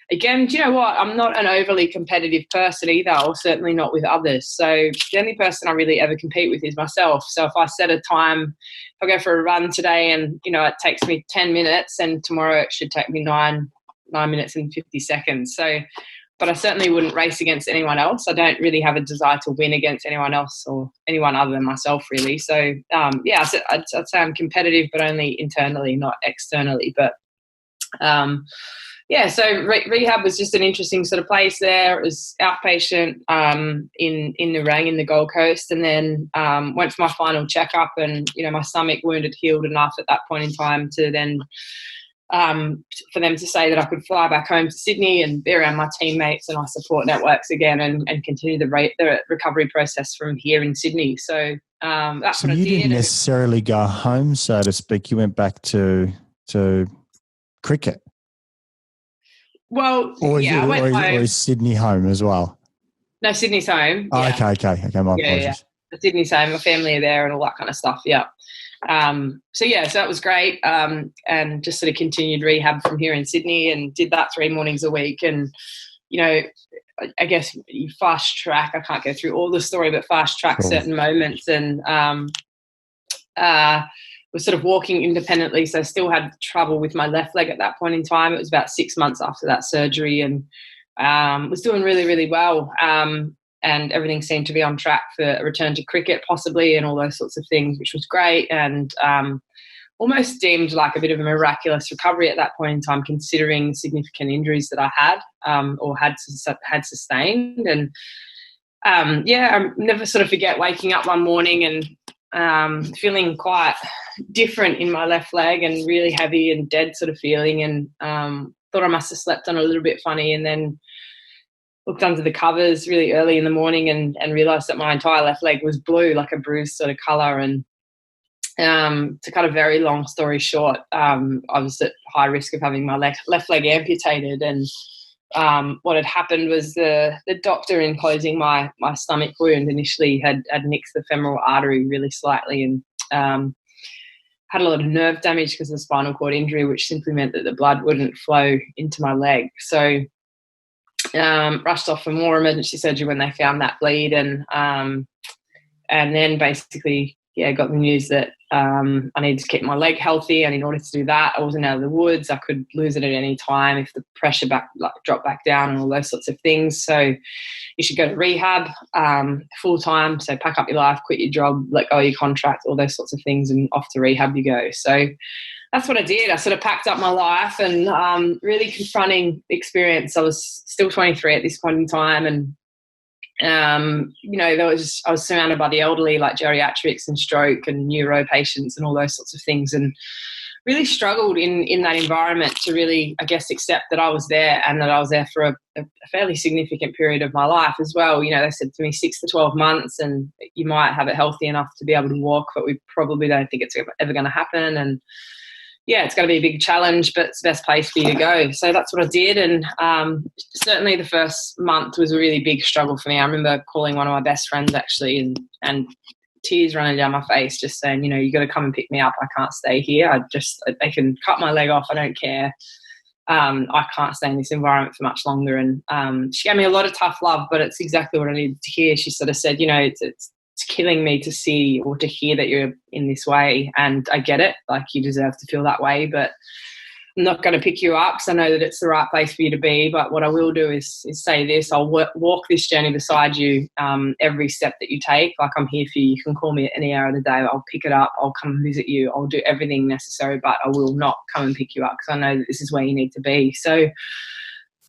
Again, do you know what? I'm not an overly competitive person either, or certainly not with others. So the only person I really ever compete with is myself. So if I set a time, if I go for a run today and, it takes me 10 minutes, and tomorrow it should take me 9 minutes and 50 seconds. So, but I certainly wouldn't race against anyone else. I don't really have a desire to win against anyone else or anyone other than myself, really. So, I'd say I'm competitive, but only internally, not externally. But, so rehab was just an interesting sort of place there. It was outpatient in Nerang in the Gold Coast, and then went for my final checkup, and my stomach wound had healed enough at that point in time to then for them to say that I could fly back home to Sydney and be around my teammates and my support networks again, and continue the recovery process from here in Sydney. So that's what I did. So you didn't necessarily go home, so to speak. You went back to cricket. Well, I went home. Or is Sydney home as well? No, Sydney's home. Oh, yeah. Okay. My apologies. Yeah. Sydney's home. My family are there and all that kind of stuff. Yeah. So that was great. And just sort of continued rehab from here in Sydney, and did that 3 mornings a week. And, I guess you fast track. I can't go through all the story, but fast track certain moments, and was sort of walking independently. So I still had trouble with my left leg at that point in time. It was about 6 months after that surgery, and was doing really, really well. And everything seemed to be on track for a return to cricket possibly, and all those sorts of things, which was great. And almost deemed like a bit of a miraculous recovery at that point in time, considering significant injuries that I had or had sustained. And I never sort of forget waking up one morning and feeling quite different in my left leg, and really heavy and dead sort of feeling, and thought I must have slept on a little bit funny, and then looked under the covers really early in the morning and realised that my entire left leg was blue, like a bruised sort of colour. And to cut a very long story short, I was at high risk of having my left leg amputated. And what had happened was the doctor, in closing my stomach wound, initially had nicked the femoral artery really slightly, and had a lot of nerve damage because of the spinal cord injury, which simply meant that the blood wouldn't flow into my leg. So rushed off for more emergency surgery when they found that bleed, and then basically got the news that I needed to keep my leg healthy, and in order to do that, I wasn't out of the woods. I could lose it at any time if the pressure dropped back down, and all those sorts of things. So you should go to rehab full time. So pack up your life, quit your job, let go of your contract, all those sorts of things, and off to rehab you go. So that's what I did. I sort of packed up my life, and really confronting experience. I was still 23 at this point in time, and I was surrounded by the elderly, like geriatrics and stroke and neuro patients and all those sorts of things, and really struggled in that environment to really, I guess, accept that I was there, and that I was there for a fairly significant period of my life as well. They said to me 6 to 12 months, and you might have it healthy enough to be able to walk, but we probably don't think it's ever going to happen. And it's going to be a big challenge, but it's the best place for you to go. So that's what I did. And certainly the first month was a really big struggle for me. I remember calling one of my best friends actually, and tears running down my face, just saying, you got to come and pick me up. I can't stay here. They can cut my leg off. I don't care. I can't stay in this environment for much longer. And she gave me a lot of tough love, but it's exactly what I needed to hear. She sort of said, it's killing me to see or to hear that you're in this way. And I get it. Like, you deserve to feel that way, but I'm not going to pick you up because I know that it's the right place for you to be. But what I will do is say this: I'll walk this journey beside you every step that you take. Like, I'm here for you. You can call me at any hour of the day. I'll pick it up. I'll come and visit you. I'll do everything necessary, but I will not come and pick you up because I know that this is where you need to be. So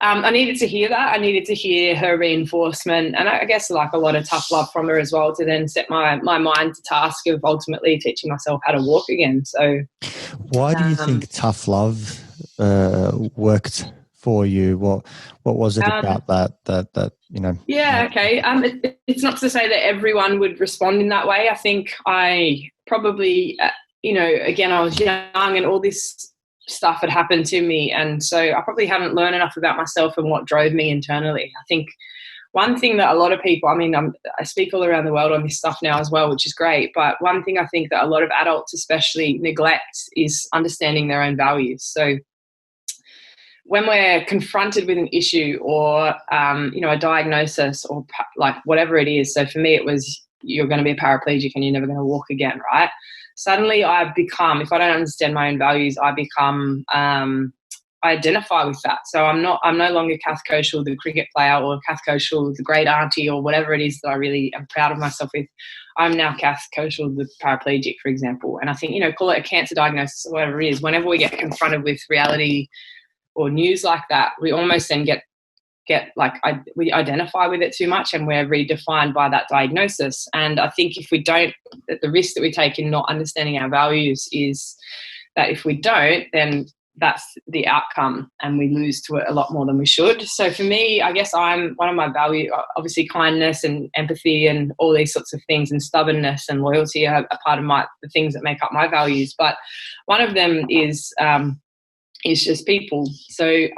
I needed to hear that. I needed to hear her reinforcement, and I guess like a lot of tough love from her as well, to then set my mind to task of ultimately teaching myself how to walk again. So why do you think tough love worked for you? What was it about that you know? Yeah, okay. It's not to say that everyone would respond in that way. I think I probably, again, I was young and all this stuff had happened to me, and so I probably hadn't learned enough about myself and what drove me internally. I think one thing that a lot of people, I speak all around the world on this stuff now as well, which is great, but one thing I think that a lot of adults especially neglect is understanding their own values. So when we're confronted with an issue or a diagnosis or like whatever it is, so for me it was, you're going to be a paraplegic and you're never going to walk again, right? Suddenly I've become, if I don't understand my own values, I identify with that. So I'm no longer Kath Koschel, the cricket player, or Kath Koschel, the great auntie, or whatever it is that I really am proud of myself with. I'm now Kath Koschel, the paraplegic, for example. And I think, call it a cancer diagnosis or whatever it is, whenever we get confronted with reality or news like that, we almost then we identify with it too much and we're redefined by that diagnosis. And I think if we don't, the risk that we take in not understanding our values is that if we don't, then that's the outcome and we lose to it a lot more than we should. So for me, I guess one of my values, obviously kindness and empathy and all these sorts of things, and stubbornness and loyalty are part of the things that make up my values. But one of them is just people. So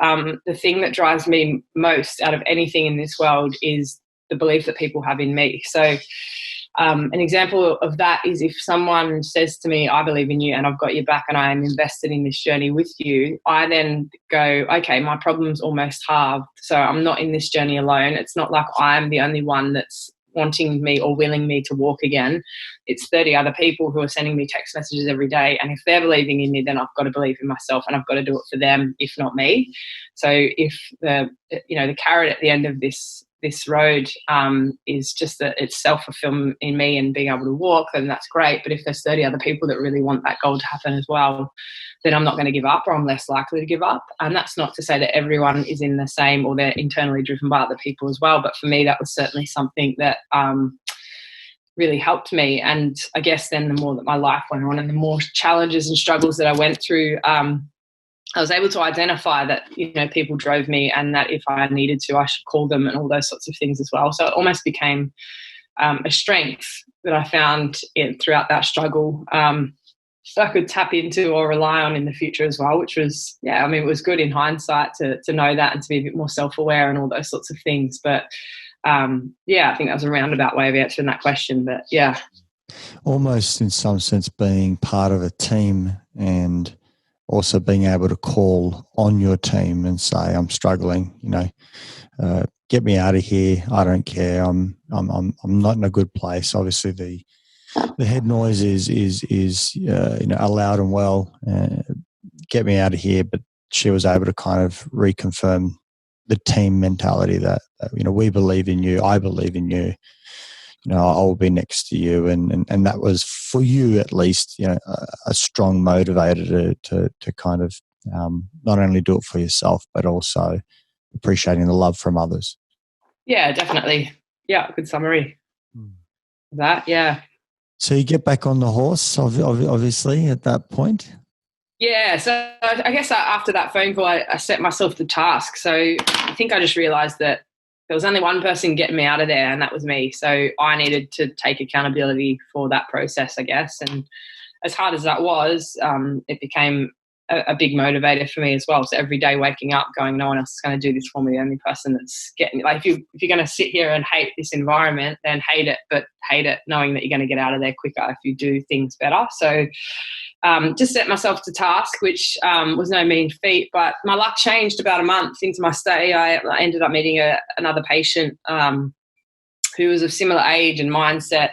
the thing that drives me most out of anything in this world is the belief that people have in me. So an example of that is if someone says to me, I believe in you and I've got your back and I am invested in this journey with you, I then go, okay, my problem's almost halved. So I'm not in this journey alone. It's not like I'm the only one that's wanting me or willing me to walk again. It's 30 other people who are sending me text messages every day, and if they're believing in me, then I've got to believe in myself and I've got to do it for them, if not me. So if the carrot at the end of this road is just that it's self-fulfillment in me and being able to walk, then that's great. But if there's 30 other people that really want that goal to happen as well, then I'm not going to give up, or I'm less likely to give up. And that's not to say that everyone is in the same or they're internally driven by other people as well. But for me, that was certainly something that really helped me. And I guess then the more that my life went on and the more challenges and struggles that I went through, I was able to identify that, people drove me and that if I needed to, I should call them and all those sorts of things as well. So it almost became a strength that I found throughout that struggle that I could tap into or rely on in the future as well, which was, it was good in hindsight to know that and to be a bit more self-aware and all those sorts of things. But I think that was a roundabout way of answering that question. But yeah. Almost in some sense being part of a team and also being able to call on your team and say, I'm struggling, get me out of here. I don't care. I'm not in a good place. Obviously the head noise is allowed and well, get me out of here. But she was able to kind of reconfirm the team mentality that we believe in you. I believe in you. I will be next to you. And that was for you, at least, a strong motivator to kind of not only do it for yourself, but also appreciating the love from others. Yeah, definitely. Yeah. Good summary. That. Yeah. So you get back on the horse, obviously, at that point? Yeah, so I guess after that phone call, I set myself the task. So I think I just realised that there was only one person getting me out of there, and that was me. So I needed to take accountability for that process, I guess. And as hard as that was, it became a big motivator for me as well. So every day waking up going, no one else is going to do this for me. The only person that's getting, like, if you're going to sit here and hate this environment, then hate it, but hate it knowing that you're going to get out of there quicker if you do things better. So just set myself to task, which was no mean feat, but my luck changed about a month into my stay. I ended up meeting another patient who was of similar age and mindset.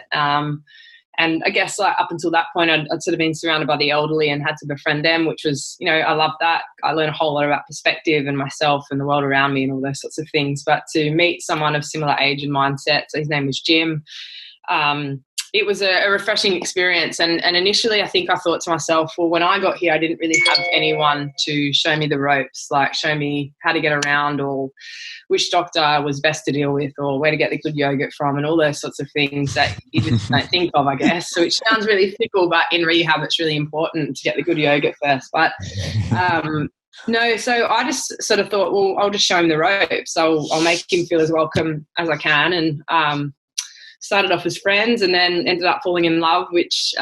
And I guess like up until that point, I'd sort of been surrounded by the elderly and had to befriend them, which was, I loved that. I learned a whole lot about perspective and myself and the world around me and all those sorts of things. But to meet someone of similar age and mindset, so his name was Jim, it was a refreshing experience. And initially, I think I thought to myself, well, when I got here, I didn't really have anyone to show me the ropes, like show me how to get around or which doctor was best to deal with or where to get the good yogurt from and all those sorts of things that you just don't think of, I guess. So it sounds really fickle, but in rehab, it's really important to get the good yogurt first. But no, so I just sort of thought, well, I'll just show him the ropes. I'll make him feel as welcome as I can. And started off as friends and then ended up falling in love, which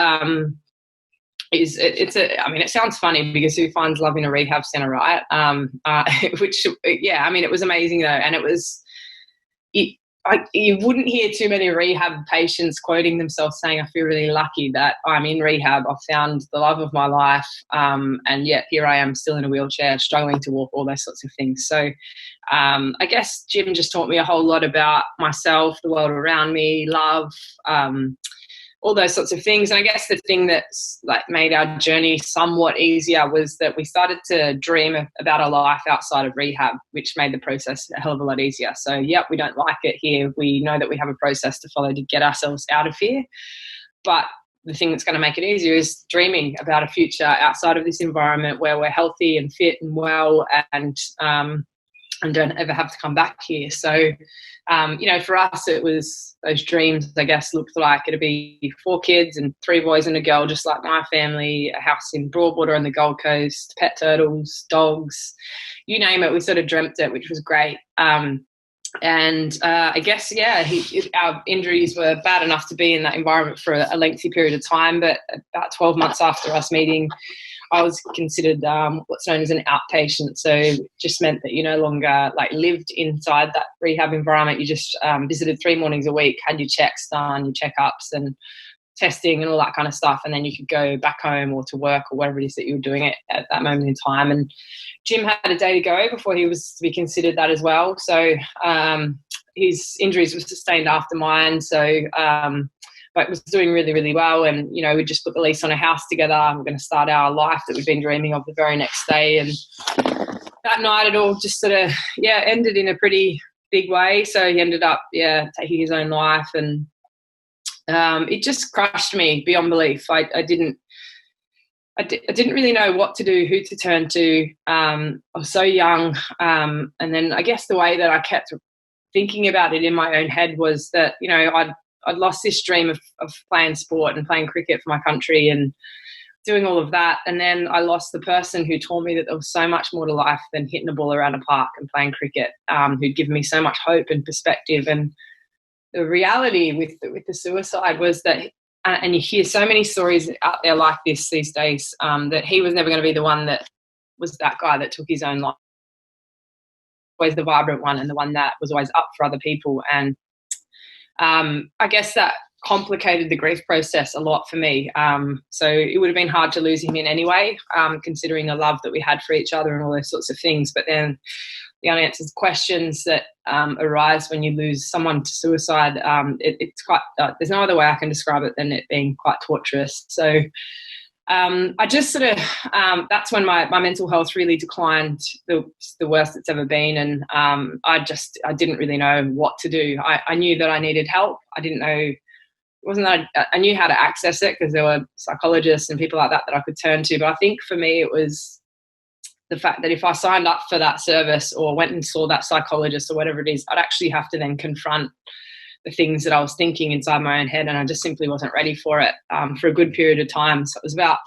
it sounds funny because who finds love in a rehab center, right? It was amazing though. And you wouldn't hear too many rehab patients quoting themselves saying, I feel really lucky that I'm in rehab. I've found the love of my life. And yet here I am still in a wheelchair, struggling to walk, all those sorts of things. So I guess Jim just taught me a whole lot about myself, the world around me, love, all those sorts of things. And I guess the thing that's like made our journey somewhat easier was that we started to dream about a life outside of rehab, which made the process a hell of a lot easier. So, we don't like it here. We know that we have a process to follow to get ourselves out of here. But the thing that's going to make it easier is dreaming about a future outside of this environment where we're healthy and fit and well and don't ever have to come back here. So, for us, it was those dreams, I guess, looked like it'd be 4 kids and 3 boys and a girl, just like my family, a house in Broadwater on the Gold Coast, pet turtles, dogs, you name it. We sort of dreamt it, which was great. I guess, our injuries were bad enough to be in that environment for a lengthy period of time, but about 12 months after us meeting, I was considered what's known as an outpatient. So it just meant that you no longer lived inside that rehab environment. You just visited 3 mornings a week, had your checks done, your checkups and testing and all that kind of stuff. And then you could go back home or to work or whatever it is that you were doing at that moment in time. And Jim had a day to go before he was to be considered that as well. So his injuries were sustained after mine. So but was doing really, really well. And, we just put the lease on a house together. We're going to start our life that we've been dreaming of the very next day. And that night it all just sort of, ended in a pretty big way. So he ended up, taking his own life. And it just crushed me beyond belief. I didn't really know what to do, who to turn to. I was so young. And then I guess the way that I kept thinking about it in my own head was that, I'd lost this dream of playing sport and playing cricket for my country and doing all of that. And then I lost the person who taught me that there was so much more to life than hitting a ball around a park and playing cricket, who'd given me so much hope and perspective. And the reality with the suicide was that, and you hear so many stories out there like this these days, that he was never going to be the one that was that guy that took his own life. Always the vibrant one and the one that was always up for other people. And I guess that complicated the grief process a lot for me. So it would have been hard to lose him in any way, considering the love that we had for each other and all those sorts of things. But then the unanswered questions that arise when you lose someone to suicide, it's quite, there's no other way I can describe it than it being quite torturous. So I just sort of, that's when my mental health really declined, the worst it's ever been. And I didn't really know what to do. I knew that I needed help. I didn't know, it wasn't that I knew how to access it because there were psychologists and people like that I could turn to. But I think for me, it was the fact that if I signed up for that service or went and saw that psychologist or whatever it is, I'd actually have to then confront the things that I was thinking inside my own head, and I just simply wasn't ready for it for a good period of time. So it was about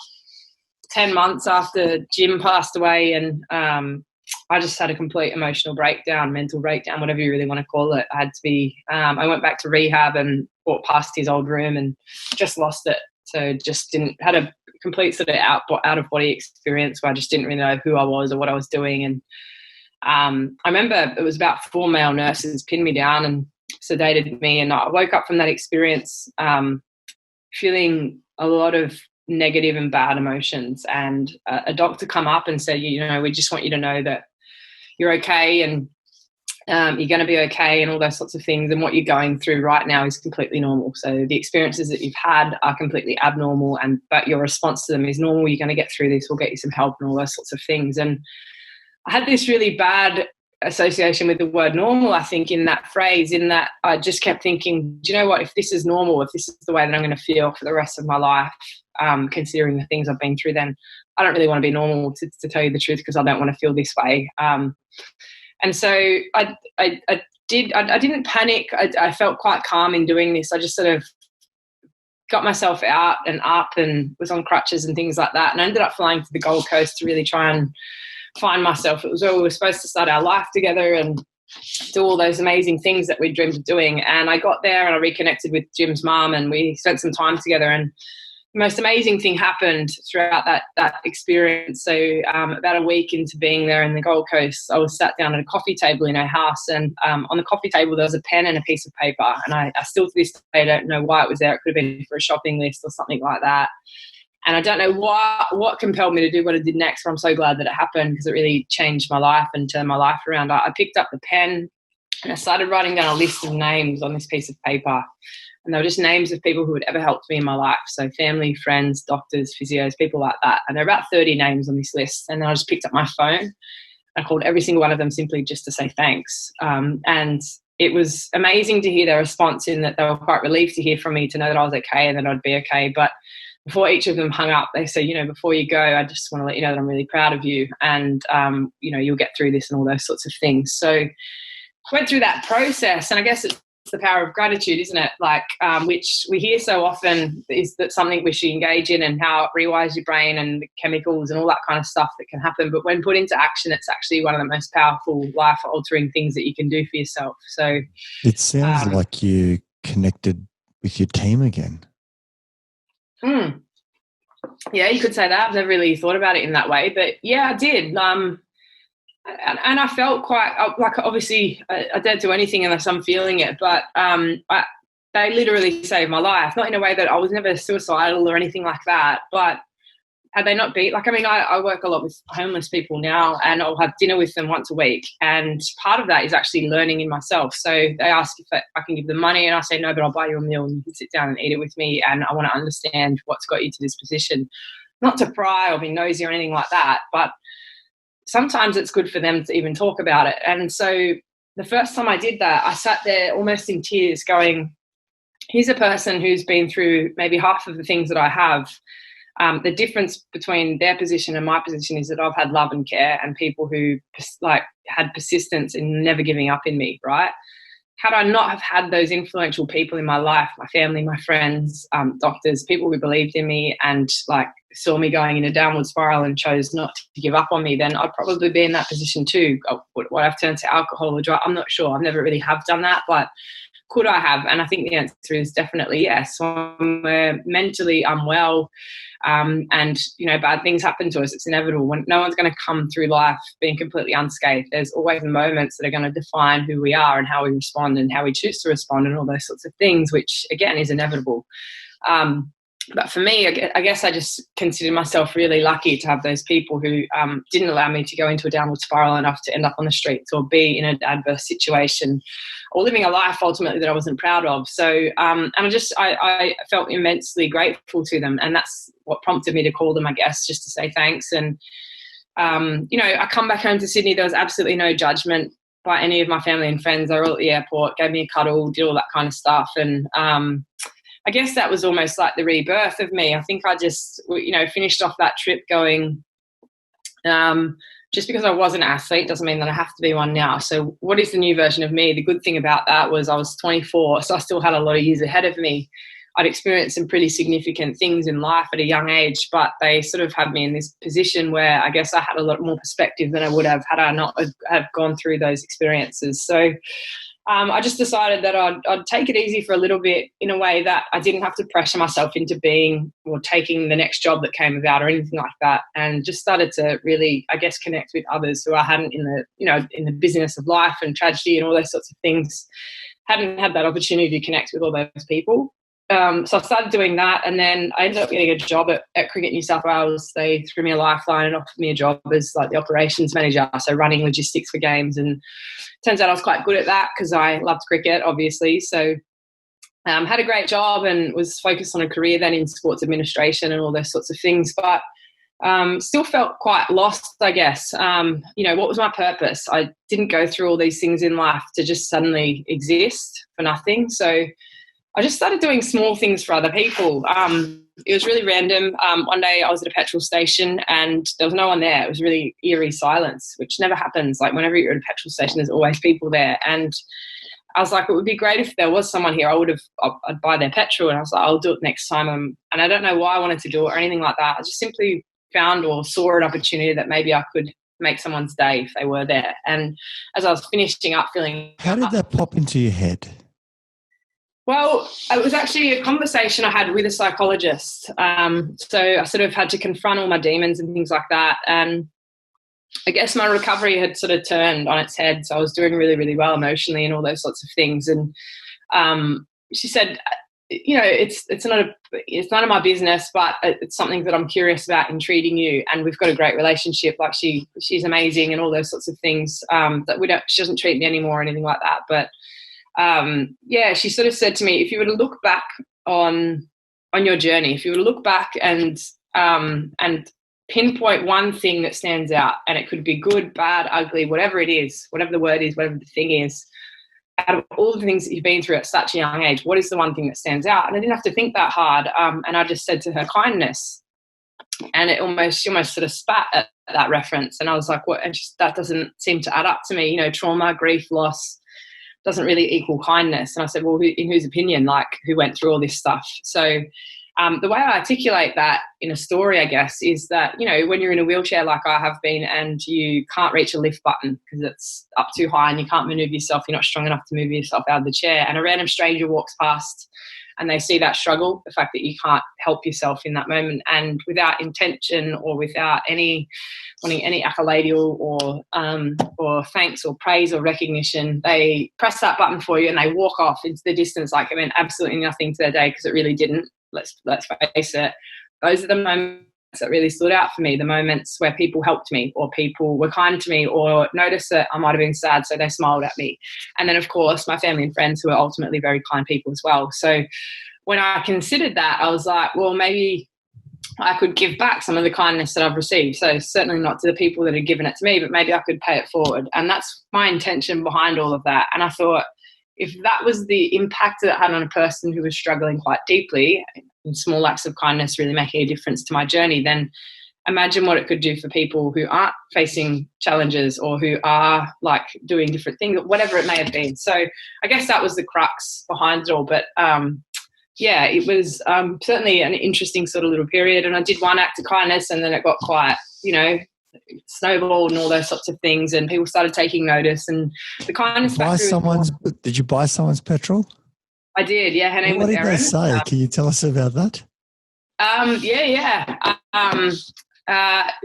10 months after Jim passed away, and I just had a complete emotional breakdown, mental breakdown, whatever you really want to call it. I went back to rehab and walked past his old room and just lost it. So just had a complete sort of out of body experience where I just didn't really know who I was or what I was doing. And I remember it was about 4 male nurses pinned me down and sedated me, and I woke up from that experience feeling a lot of negative and bad emotions, and a doctor come up and said, we just want you to know that you're okay, and you're going to be okay and all those sorts of things. And what you're going through right now is completely normal. So the experiences that you've had are completely abnormal, but your response to them is normal. You're going to get through this. We'll get you some help and all those sorts of things. And I had this really bad association with the word normal, I think, in that phrase, in that I just kept thinking, do you know what, if this is normal, if this is the way that I'm going to feel for the rest of my life, considering the things I've been through, then I don't really want to be normal, to tell you the truth, because I don't want to feel this way. And so I didn't panic. I felt quite calm in doing this. I just sort of got myself out and up and was on crutches and things like that. And I ended up flying to the Gold Coast to really try and find myself. It was where we were supposed to start our life together and do all those amazing things that we dreamed of doing. And I got there and I reconnected with Jim's mum and we spent some time together, and the most amazing thing happened throughout that experience. So about a week into being there in the Gold Coast, I was sat down at a coffee table in her house, and on the coffee table there was a pen and a piece of paper, and I still to this day don't know why it was there. It could have been for a shopping list or something like that. And I don't know what compelled me to do what I did next, but I'm so glad that it happened, because it really changed my life and turned my life around. I picked up the pen and I started writing down a list of names on this piece of paper. And they were just names of people who had ever helped me in my life. So family, friends, doctors, physios, people like that. And there are about 30 names on this list. And then I just picked up my phone. I called every single one of them simply just to say thanks. And it was amazing to hear their response, in that they were quite relieved to hear from me, to know that I was okay and that I'd be okay. But before each of them hung up, they said, before you go, I just want to let you know that I'm really proud of you, and, you'll get through this, and all those sorts of things. So I went through that process, and I guess it's the power of gratitude, isn't it? Like, which we hear so often, is that something we should engage in, and how it rewires your brain and the chemicals and all that kind of stuff that can happen. But when put into action, it's actually one of the most powerful, life-altering things that you can do for yourself. So it sounds like you connected with your team again. Yeah, you could say that. I've never really thought about it in that way, but yeah, I did. And I felt quite like, obviously I don't do anything unless I'm feeling it, but they literally saved my life. Not in a way that I was never suicidal or anything like that, but had they not been, I work a lot with homeless people now, and I'll have dinner with them once a week, and part of that is actually learning in myself. So they ask if I can give them money, and I say no, but I'll buy you a meal and you can sit down and eat it with me, and I want to understand what's got you to this position. Not to pry or be nosy or anything like that, but sometimes it's good for them to even talk about it. And so the first time I did that, I sat there almost in tears going, here's a person who's been through maybe half of the things that I have. The difference between their position and my position is that I've had love and care, and people who had persistence in never giving up in me, right? Had I not have had those influential people in my life, my family, my friends, doctors, people who believed in me and saw me going in a downward spiral and chose not to give up on me, then I'd probably be in that position too. Would I've turned to alcohol or drug? I'm not sure. I've never really have done that, but could I have? And I think the answer is definitely yes. When we're mentally unwell, and bad things happen to us, it's inevitable. When no one's going to come through life being completely unscathed. There's always moments that are going to define who we are and how we respond and how we choose to respond and all those sorts of things, which again is inevitable. But for me, I guess I just consider myself really lucky to have those people who didn't allow me to go into a downward spiral enough to end up on the streets or be in an adverse situation or living a life ultimately that I wasn't proud of. So, and I felt immensely grateful to them. And that's what prompted me to call them, I guess, just to say thanks. And, I come back home to Sydney. There was absolutely no judgment by any of my family and friends. They were all at the airport, gave me a cuddle, did all that kind of stuff. And, I guess that was almost like the rebirth of me. I think I just, finished off that trip going, just because I was an athlete doesn't mean that I have to be one now. So what is the new version of me? The good thing about that was I was 24, so I still had a lot of years ahead of me. I'd experienced some pretty significant things in life at a young age, but they sort of had me in this position where I guess I had a lot more perspective than I would have had I not have gone through those experiences. So I just decided that I'd take it easy for a little bit in a way that I didn't have to pressure myself into being or taking the next job that came about or anything like that, and just started to really, I guess, connect with others who I hadn't in the business of life and tragedy and all those sorts of things, hadn't had that opportunity to connect with all those people. So I started doing that, and then I ended up getting a job at Cricket New South Wales. They threw me a lifeline and offered me a job as like the operations manager, so running logistics for games. And turns out I was quite good at that because I loved cricket, obviously. So had a great job and was focused on a career then in sports administration and all those sorts of things. But still felt quite lost, I guess. What was my purpose? I didn't go through all these things in life to just suddenly exist for nothing. So I just started doing small things for other people. It was really random. One day I was at a petrol station and there was no one there. It was really eerie silence, which never happens. Like whenever you're at a petrol station, there's always people there. And I was like, it would be great if there was someone here. I'd buy their petrol, and I was like, I'll do it next time. And I don't know why I wanted to do it or anything like that. I just simply found or saw an opportunity that maybe I could make someone's day if they were there. And as I was finishing up feeling... How did that pop into your head? Well, it was actually a conversation I had with a psychologist. So I sort of had to confront all my demons and things like that. And I guess my recovery had sort of turned on its head. So I was doing really, really well emotionally and all those sorts of things. And she said, it's none of my business, but it's something that I'm curious about in treating you. And we've got a great relationship. Like she's amazing and all those sorts of things. She doesn't treat me anymore or anything like that. But she sort of said to me, if you were to look back on your journey, if you were to look back and pinpoint one thing that stands out, and it could be good, bad, ugly, whatever it is, whatever the word is, whatever the thing is, out of all the things that you've been through at such a young age, what is the one thing that stands out? And I didn't have to think that hard. And I just said to her, kindness. And she almost sort of spat at that reference. And I was like, what? And that doesn't seem to add up to me. Trauma, grief, loss doesn't really equal kindness. And I said, well, in whose opinion, like who went through all this stuff? So the way I articulate that in a story, I guess, is that, when you're in a wheelchair like I have been and you can't reach a lift button because it's up too high and you can't maneuver yourself, you're not strong enough to move yourself out of the chair, and a random stranger walks past and they see that struggle, the fact that you can't help yourself in that moment, and without intention or without wanting any accolade or thanks or praise or recognition, they press that button for you and they walk off into the distance like it meant absolutely nothing to their day, because it really didn't. Let's face it. Those are the moments that really stood out for me, the moments where people helped me or people were kind to me or noticed that I might have been sad, so they smiled at me. And then, of course, my family and friends who are ultimately very kind people as well. So when I considered that, I was like, well, maybe I could give back some of the kindness that I've received. So certainly not to the people that had given it to me, but maybe I could pay it forward. And that's my intention behind all of that. And I thought, if that was the impact that it had on a person who was struggling quite deeply, and small acts of kindness really making a difference to my journey, then imagine what it could do for people who aren't facing challenges or who are like doing different things, whatever it may have been. So I guess that was the crux behind it all. But it was certainly an interesting sort of little period. And I did one act of kindness and then it got quite, snowballed and all those sorts of things, and people started taking notice, and the kindness Did you buy someone's petrol? I did, yeah. Her name was Erin. What did they say? Can you tell us about that?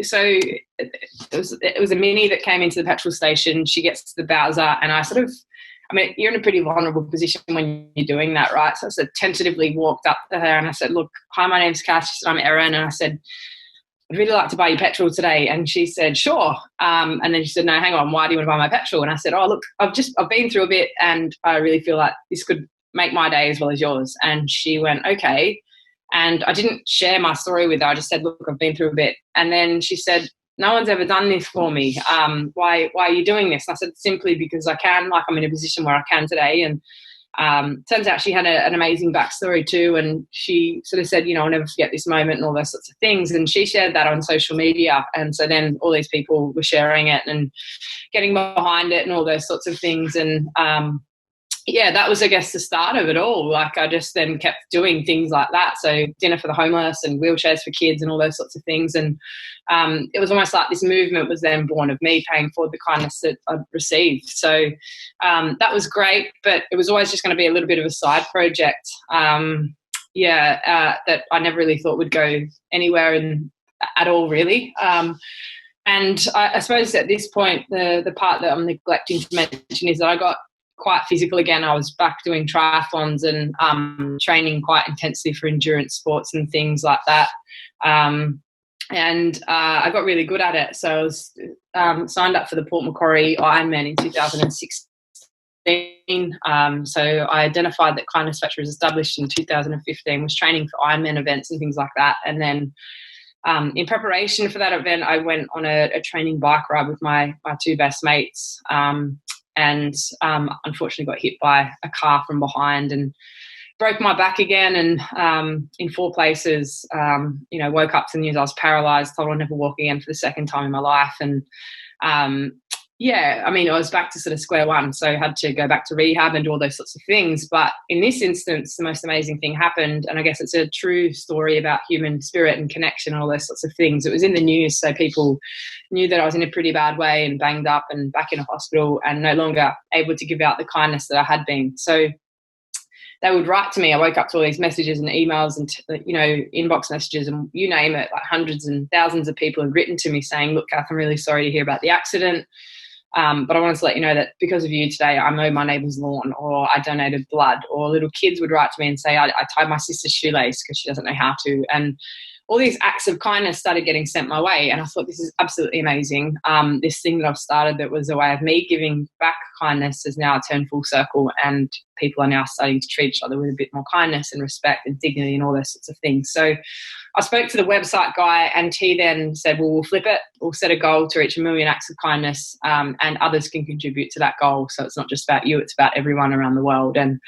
So it was a Mini that came into the petrol station. She gets to the Bowser, and you're in a pretty vulnerable position when you're doing that, right? So I sort of tentatively walked up to her and I said, look, hi, my name's Kath. She said, I'm Erin. And I said, I'd really like to buy you petrol today. And she said, sure. And then she said, no, hang on, why do you want to buy my petrol? And I said, oh, look, I've been through a bit and I really feel like this could make my day as well as yours. And she went, okay. And I didn't share my story with her. I just said, look, I've been through a bit. And then she said, no one's ever done this for me. Why are you doing this? And I said, simply because I can, like I'm in a position where I can today. And turns out she had an amazing backstory too. And she sort of said, I'll never forget this moment and all those sorts of things. And she shared that on social media. And so then all these people were sharing it and getting behind it and all those sorts of things. And that was, I guess, the start of it all. Like I just then kept doing things like that. So dinner for the homeless and wheelchairs for kids and all those sorts of things. And it was almost like this movement was then born of me paying forward the kindness that I'd received. So that was great, but it was always just going to be a little bit of a side project. That I never really thought would go anywhere at all, really. And I suppose at this point, the part that I'm neglecting to mention is that I got quite physical again. I was back doing triathlons and training quite intensely for endurance sports and things like that. And I got really good at it. So I was signed up for the Port Macquarie Ironman in 2016. So I identified that Kindness Factor was established in 2015, was training for Ironman events and things like that. And then in preparation for that event, I went on a training bike ride with my two best mates, and unfortunately got hit by a car from behind and broke my back again, and in 4 places. Woke up to the news I was paralyzed, told I'll never walk again for the second time in my life. And I was back to sort of square one, so I had to go back to rehab and do all those sorts of things. But in this instance, the most amazing thing happened, and I guess it's a true story about human spirit and connection and all those sorts of things. It was in the news, so people knew that I was in a pretty bad way and banged up and back in a hospital and no longer able to give out the kindness that I had been. So they would write to me. I woke up to all these messages and emails and, inbox messages and you name it, like hundreds and thousands of people had written to me saying, look, Kath, I'm really sorry to hear about the accident. But I wanted to let you know that because of you today, I mowed my neighbour's lawn, or I donated blood, or little kids would write to me and say, I tied my sister's shoelace because she doesn't know how to. And all these acts of kindness started getting sent my way. And I thought, this is absolutely amazing. This thing that I've started that was a way of me giving back kindness has now turned full circle, and people are now starting to treat each other with a bit more kindness and respect and dignity and all those sorts of things. So I spoke to the website guy, and he then said, well, we'll flip it. We'll set a goal to reach 1 million acts of kindness, and others can contribute to that goal. So it's not just about you, it's about everyone around the world. And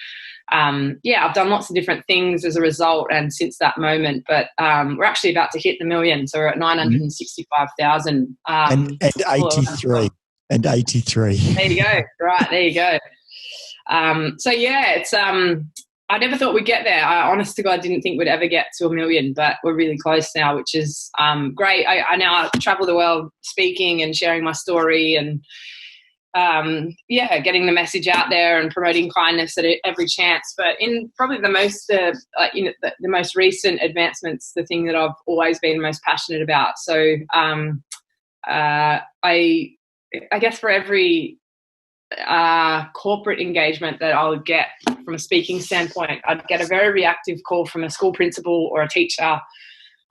I've done lots of different things as a result and since that moment, but we're actually about to hit the million. So we're at 965,000. And 83. And 83. There you go. Right, there you go. It's I never thought we'd get there. I honest to God didn't think we'd ever get to 1 million, but we're really close now, which is great. I now travel the world speaking and sharing my story and getting the message out there and promoting kindness at every chance. But in probably the most recent advancements, the thing that I've always been most passionate about. So I guess for every corporate engagement that I would get from a speaking standpoint, I'd get a very reactive call from a school principal or a teacher,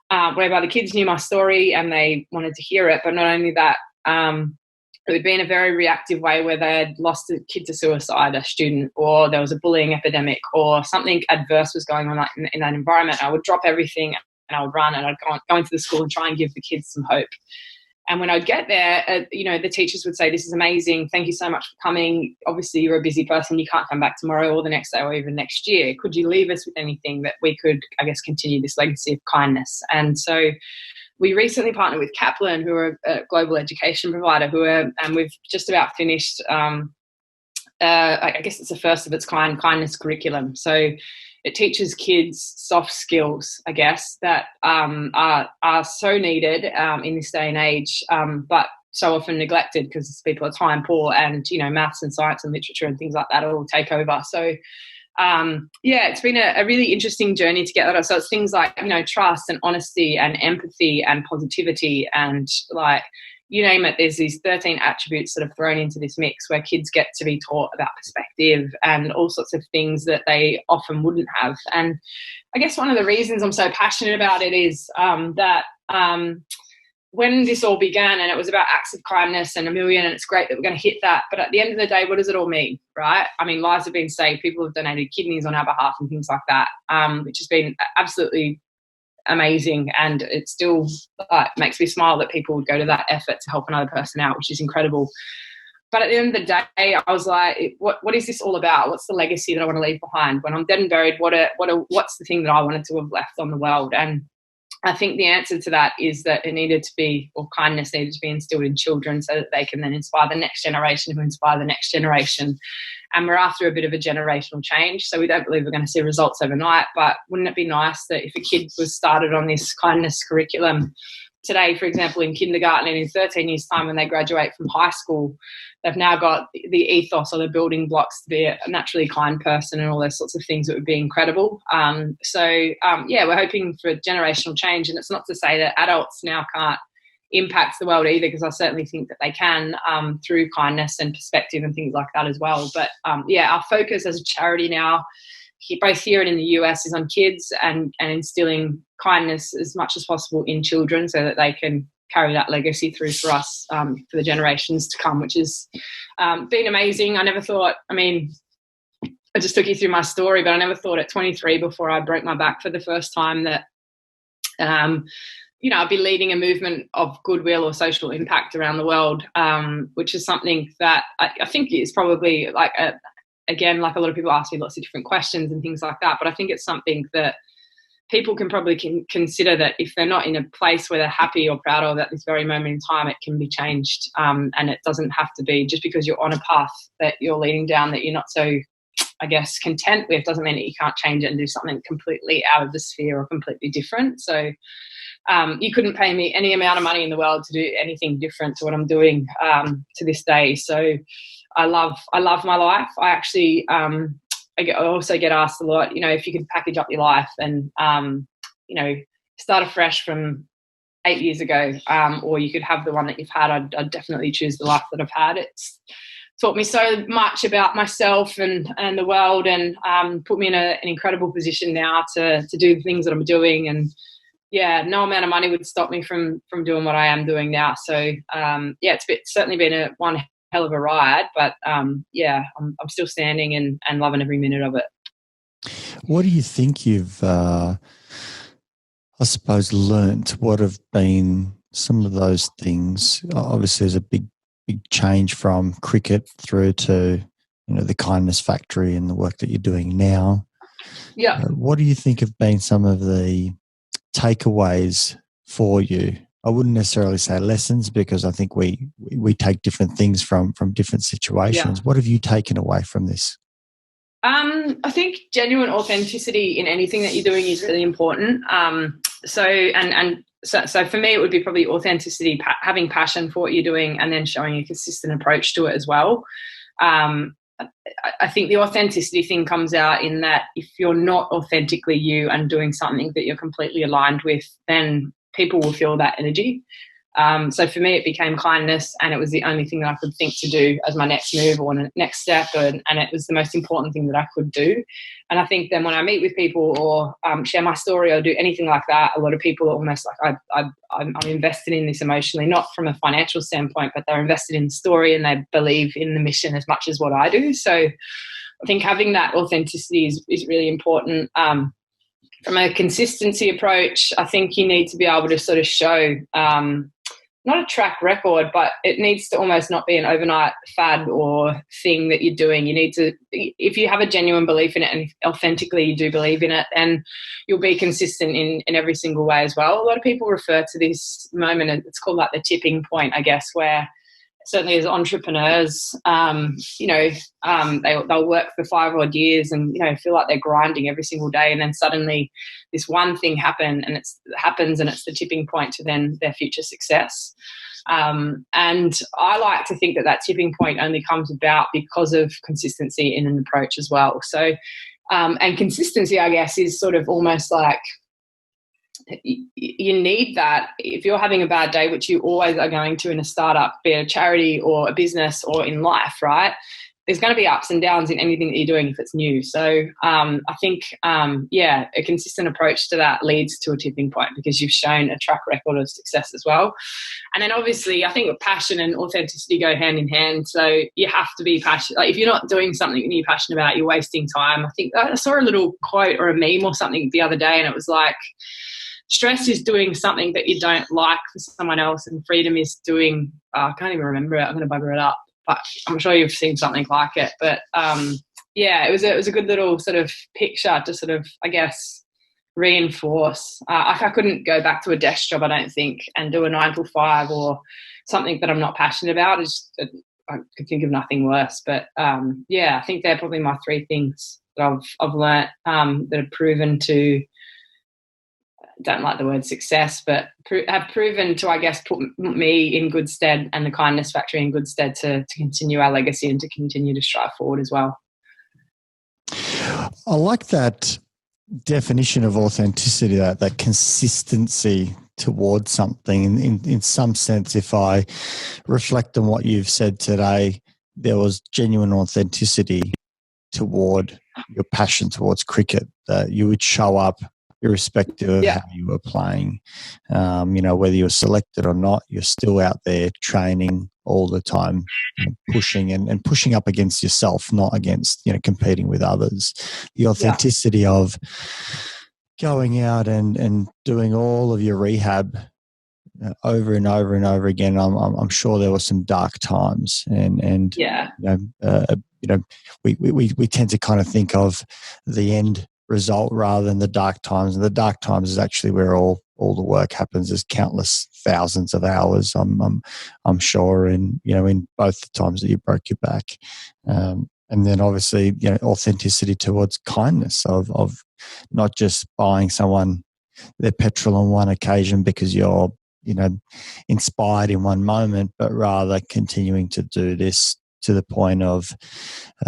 whereby the kids knew my story and they wanted to hear it. But not only that, it would be in a very reactive way where they had lost a kid to suicide, a student, or there was a bullying epidemic, or something adverse was going on in that environment. I would drop everything and I would run and I'd go into the school and try and give the kids some hope. And when I'd get there, the teachers would say, this is amazing. Thank you so much for coming. Obviously, you're a busy person. You can't come back tomorrow or the next day or even next year. Could you leave us with anything that we could, I guess, continue this legacy of kindness? And so we recently partnered with Kaplan, who are a global education provider, and we've just about finished, I guess it's the first of its kind, kindness curriculum. So it teaches kids soft skills, I guess, that are so needed in this day and age, but so often neglected because people are time poor and, maths and science and literature and things like that all take over. So, it's been a really interesting journey to get that. So it's things like, trust and honesty and empathy and positivity and you name it, there's these 13 attributes that are thrown into this mix where kids get to be taught about perspective and all sorts of things that they often wouldn't have. And I guess one of the reasons I'm so passionate about it is that when this all began, and it was about acts of kindness and 1 million, and it's great that we're going to hit that, but at the end of the day, what does it all mean, right? I mean, lives have been saved, people have donated kidneys on our behalf and things like that, which has been absolutely amazing, and it still makes me smile that people would go to that effort to help another person out, which is incredible. But at the end of the day, I was like, what is this all about? What's the legacy that I want to leave behind? When I'm dead and buried, what's the thing that I wanted to have left on the world? And I think the answer to that is that kindness needed to be instilled in children so that they can then inspire the next generation who inspire the next generation. And we're after a bit of a generational change. So we don't believe we're going to see results overnight, but wouldn't it be nice that if a kid was started on this kindness curriculum today, for example, in kindergarten, and in 13 years' time when they graduate from high school, they've now got the ethos or the building blocks to be a naturally kind person and all those sorts of things. It would be incredible. We're hoping for generational change. And it's not to say that adults now can't impacts the world either, because I certainly think that they can, through kindness and perspective and things like that as well. But our focus as a charity now, both here and in the US, is on kids and instilling kindness as much as possible in children so that they can carry that legacy through for us, for the generations to come, which has been amazing. I never thought, I just took you through my story, but I never thought at 23, before I broke my back for the first time, that I'd be leading a movement of goodwill or social impact around the world, which is something that I think is probably like a lot of people ask me lots of different questions and things like that, but I think it's something that people can probably consider, that if they're not in a place where they're happy or proud of at this very moment in time, it can be changed. And it doesn't have to be just because you're on a path that you're leading down that you're not so, I guess, content with, doesn't mean that you can't change it and do something completely out of the sphere or completely different. So you couldn't pay me any amount of money in the world to do anything different to what I'm doing to this day. So I love my life. I actually I also get asked a lot, if you could package up your life and start afresh from 8 years ago, or you could have the one that you've had, I'd definitely choose the life that I've had. It's taught me so much about myself and the world, and put me in an incredible position now to do the things that I'm doing. And no amount of money would stop me from doing what I am doing now. So it's certainly been one hell of a ride, but I'm still standing and loving every minute of it. What do you think you've learnt? What have been some of those things? Obviously there's a big change from cricket through to the kindness factory and the work that you're doing now. What do you think have been some of the takeaways for you? I wouldn't necessarily say lessons, because I think we take different things from different situations. What have you taken away from this? I think genuine authenticity in anything that you're doing is really important. So for me, it would be probably authenticity, having passion for what you're doing, and then showing a consistent approach to it as well. I think the authenticity thing comes out in that if you're not authentically you and doing something that you're completely aligned with, then people will feel that energy. So for me, it became kindness, and it was the only thing that I could think to do as my next move or next step, and it was the most important thing that I could do. And I think then when I meet with people or share my story or do anything like that, a lot of people are almost like, I'm invested in this emotionally, not from a financial standpoint, but they're invested in the story and they believe in the mission as much as what I do. So I think having that authenticity is really important. From a consistency approach, I think you need to be able to sort of show, not a track record, but it needs to almost not be an overnight fad or thing that you're doing. You need to, if you have a genuine belief in it and authentically you do believe in it, then you'll be consistent in every single way as well. A lot of people refer to this moment, and it's called like the tipping point, I guess, where certainly as entrepreneurs, they'll work for 5 odd years and, feel like they're grinding every single day. And then suddenly this one thing happens and it's the tipping point to then their future success. And I like to think that tipping point only comes about because of consistency in an approach as well. So, and consistency, I guess, is sort of almost like, you need that if you're having a bad day, which you always are going to in a startup, be it a charity or a business or in life, right? There's going to be ups and downs in anything that you're doing if it's new. So I think, a consistent approach to that leads to a tipping point because you've shown a track record of success as well. And then obviously I think passion and authenticity go hand in hand. So you have to be passionate. Like if you're not doing something that you're passionate about, you're wasting time. I think I saw a little quote or a meme or something the other day, and it was like, stress is doing something that you don't like for someone else, and freedom is doing, I can't even remember it. I'm going to bugger it up, but I'm sure you've seen something like it. But it was a good little sort of picture to sort of, I guess, reinforce. I couldn't go back to a desk job, I don't think, and do a 9 to 5 or something that I'm not passionate about. I could think of nothing worse. But I think they're probably my 3 things that I've learnt that have proven to, don't like the word success, but have proven to, I guess, put me in good stead and the Kindness Factory in good stead to continue our legacy and to continue to strive forward as well. I like that definition of authenticity, that consistency towards something. In some sense, if I reflect on what you've said today, there was genuine authenticity toward your passion towards cricket, that you would show up irrespective of how you were playing. Whether you're selected or not, you're still out there training all the time, pushing and pushing up against yourself, not against, competing with others. The authenticity of going out and doing all of your rehab over and over and over again. I'm sure there were some dark times, and we tend to kind of think of the end result rather than the dark times. And the dark times is actually where all the work happens. There's countless thousands of hours, I'm sure, in both the times that you broke your back. And then obviously, authenticity towards kindness of not just buying someone their petrol on one occasion because you're, inspired in one moment, but rather continuing to do this to the point of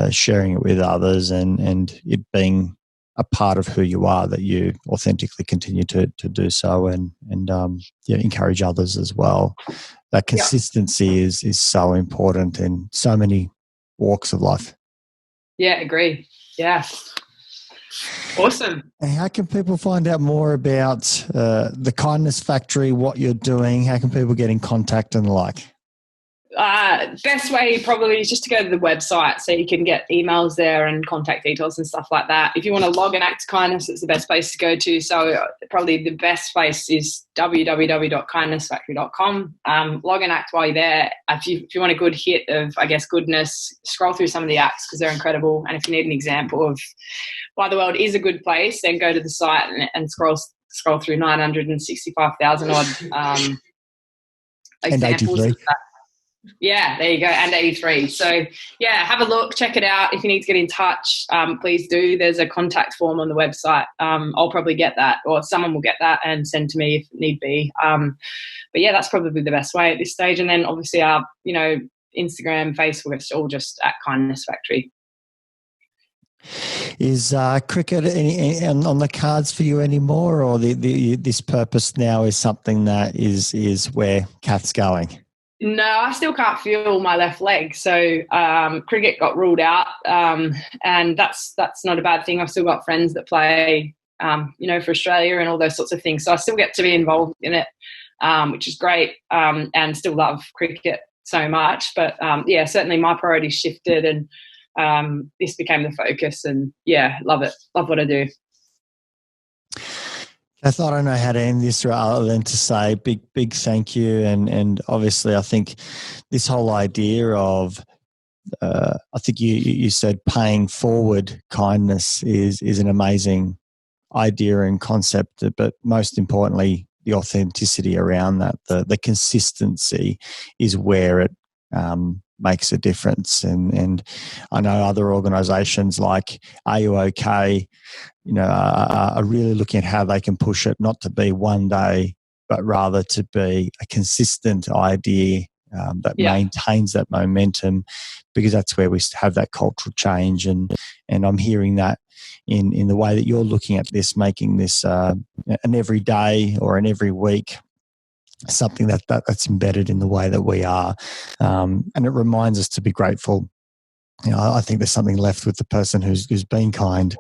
sharing it with others and it being a part of who you are, that you authentically continue to do so and encourage others as well. That consistency is so important in so many walks of life. Yeah, agree. Yeah. Awesome. And how can people find out more about the Kindness Factory, what you're doing? How can people get in contact and the like? Best way probably is just to go to the website, so you can get emails there and contact details and stuff like that. If you want to log an act of kindness, it's the best place to go to. So probably the best place is www.kindnessfactory.com. Log an act while you're there. If you want a good hit of, goodness, scroll through some of the acts because they're incredible. And if you need an example of why the world is a good place, then go to the site and scroll through 965,000 odd examples of that. Yeah, there you go, and 83. So, have a look, check it out. If you need to get in touch, please do. There's a contact form on the website. I'll probably get that, or someone will get that and send to me if need be. But that's probably the best way at this stage. And then obviously our, Instagram, Facebook, it's all just at Kindness Factory. Is cricket on the cards for you anymore, or this purpose now is something that is where Kath's going? No, I still can't feel my left leg. So cricket got ruled out, and that's not a bad thing. I've still got friends that play, for Australia and all those sorts of things. So I still get to be involved in it, which is great, and still love cricket so much. But, certainly my priorities shifted and this became the focus, and, love it. Love what I do. Kath, I don't know how to end this other than to say big thank you. And obviously I think this whole idea of, I think you said paying forward kindness is an amazing idea and concept, but most importantly, the authenticity around that, the consistency is where it makes a difference. And I know other organisations like Are You OK, are really looking at how they can push it, not to be one day, but rather to be a consistent idea that maintains that momentum, because that's where we have that cultural change. And I'm hearing that in the way that you're looking at this, making this an every day or an every week something that's embedded in the way that we are. And it reminds us to be grateful. I think there's something left with the person who's been kind.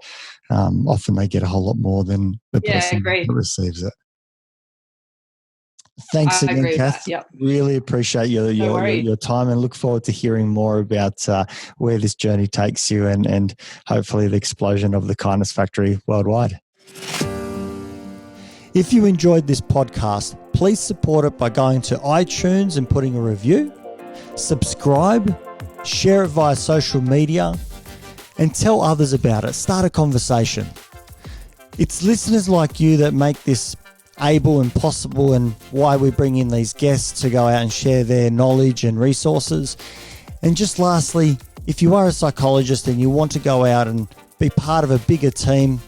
Often they get a whole lot more than the person that receives it. Thanks again, Kath. Yep. Really appreciate your time and look forward to hearing more about where this journey takes you and hopefully the explosion of the Kindness Factory worldwide. If you enjoyed this podcast, please support it by going to iTunes and putting a review, subscribe, share it via social media, and tell others about it. Start a conversation. It's listeners like you that make this able and possible, and why we bring in these guests to go out and share their knowledge and resources. And just lastly, if you are a psychologist and you want to go out and be part of a bigger team,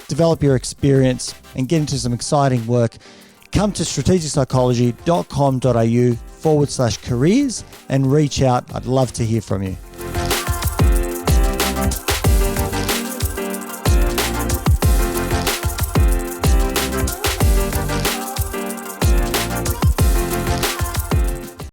develop your experience and get into some exciting work, come to strategicpsychology.com.au/careers and reach out. I'd love to hear from you.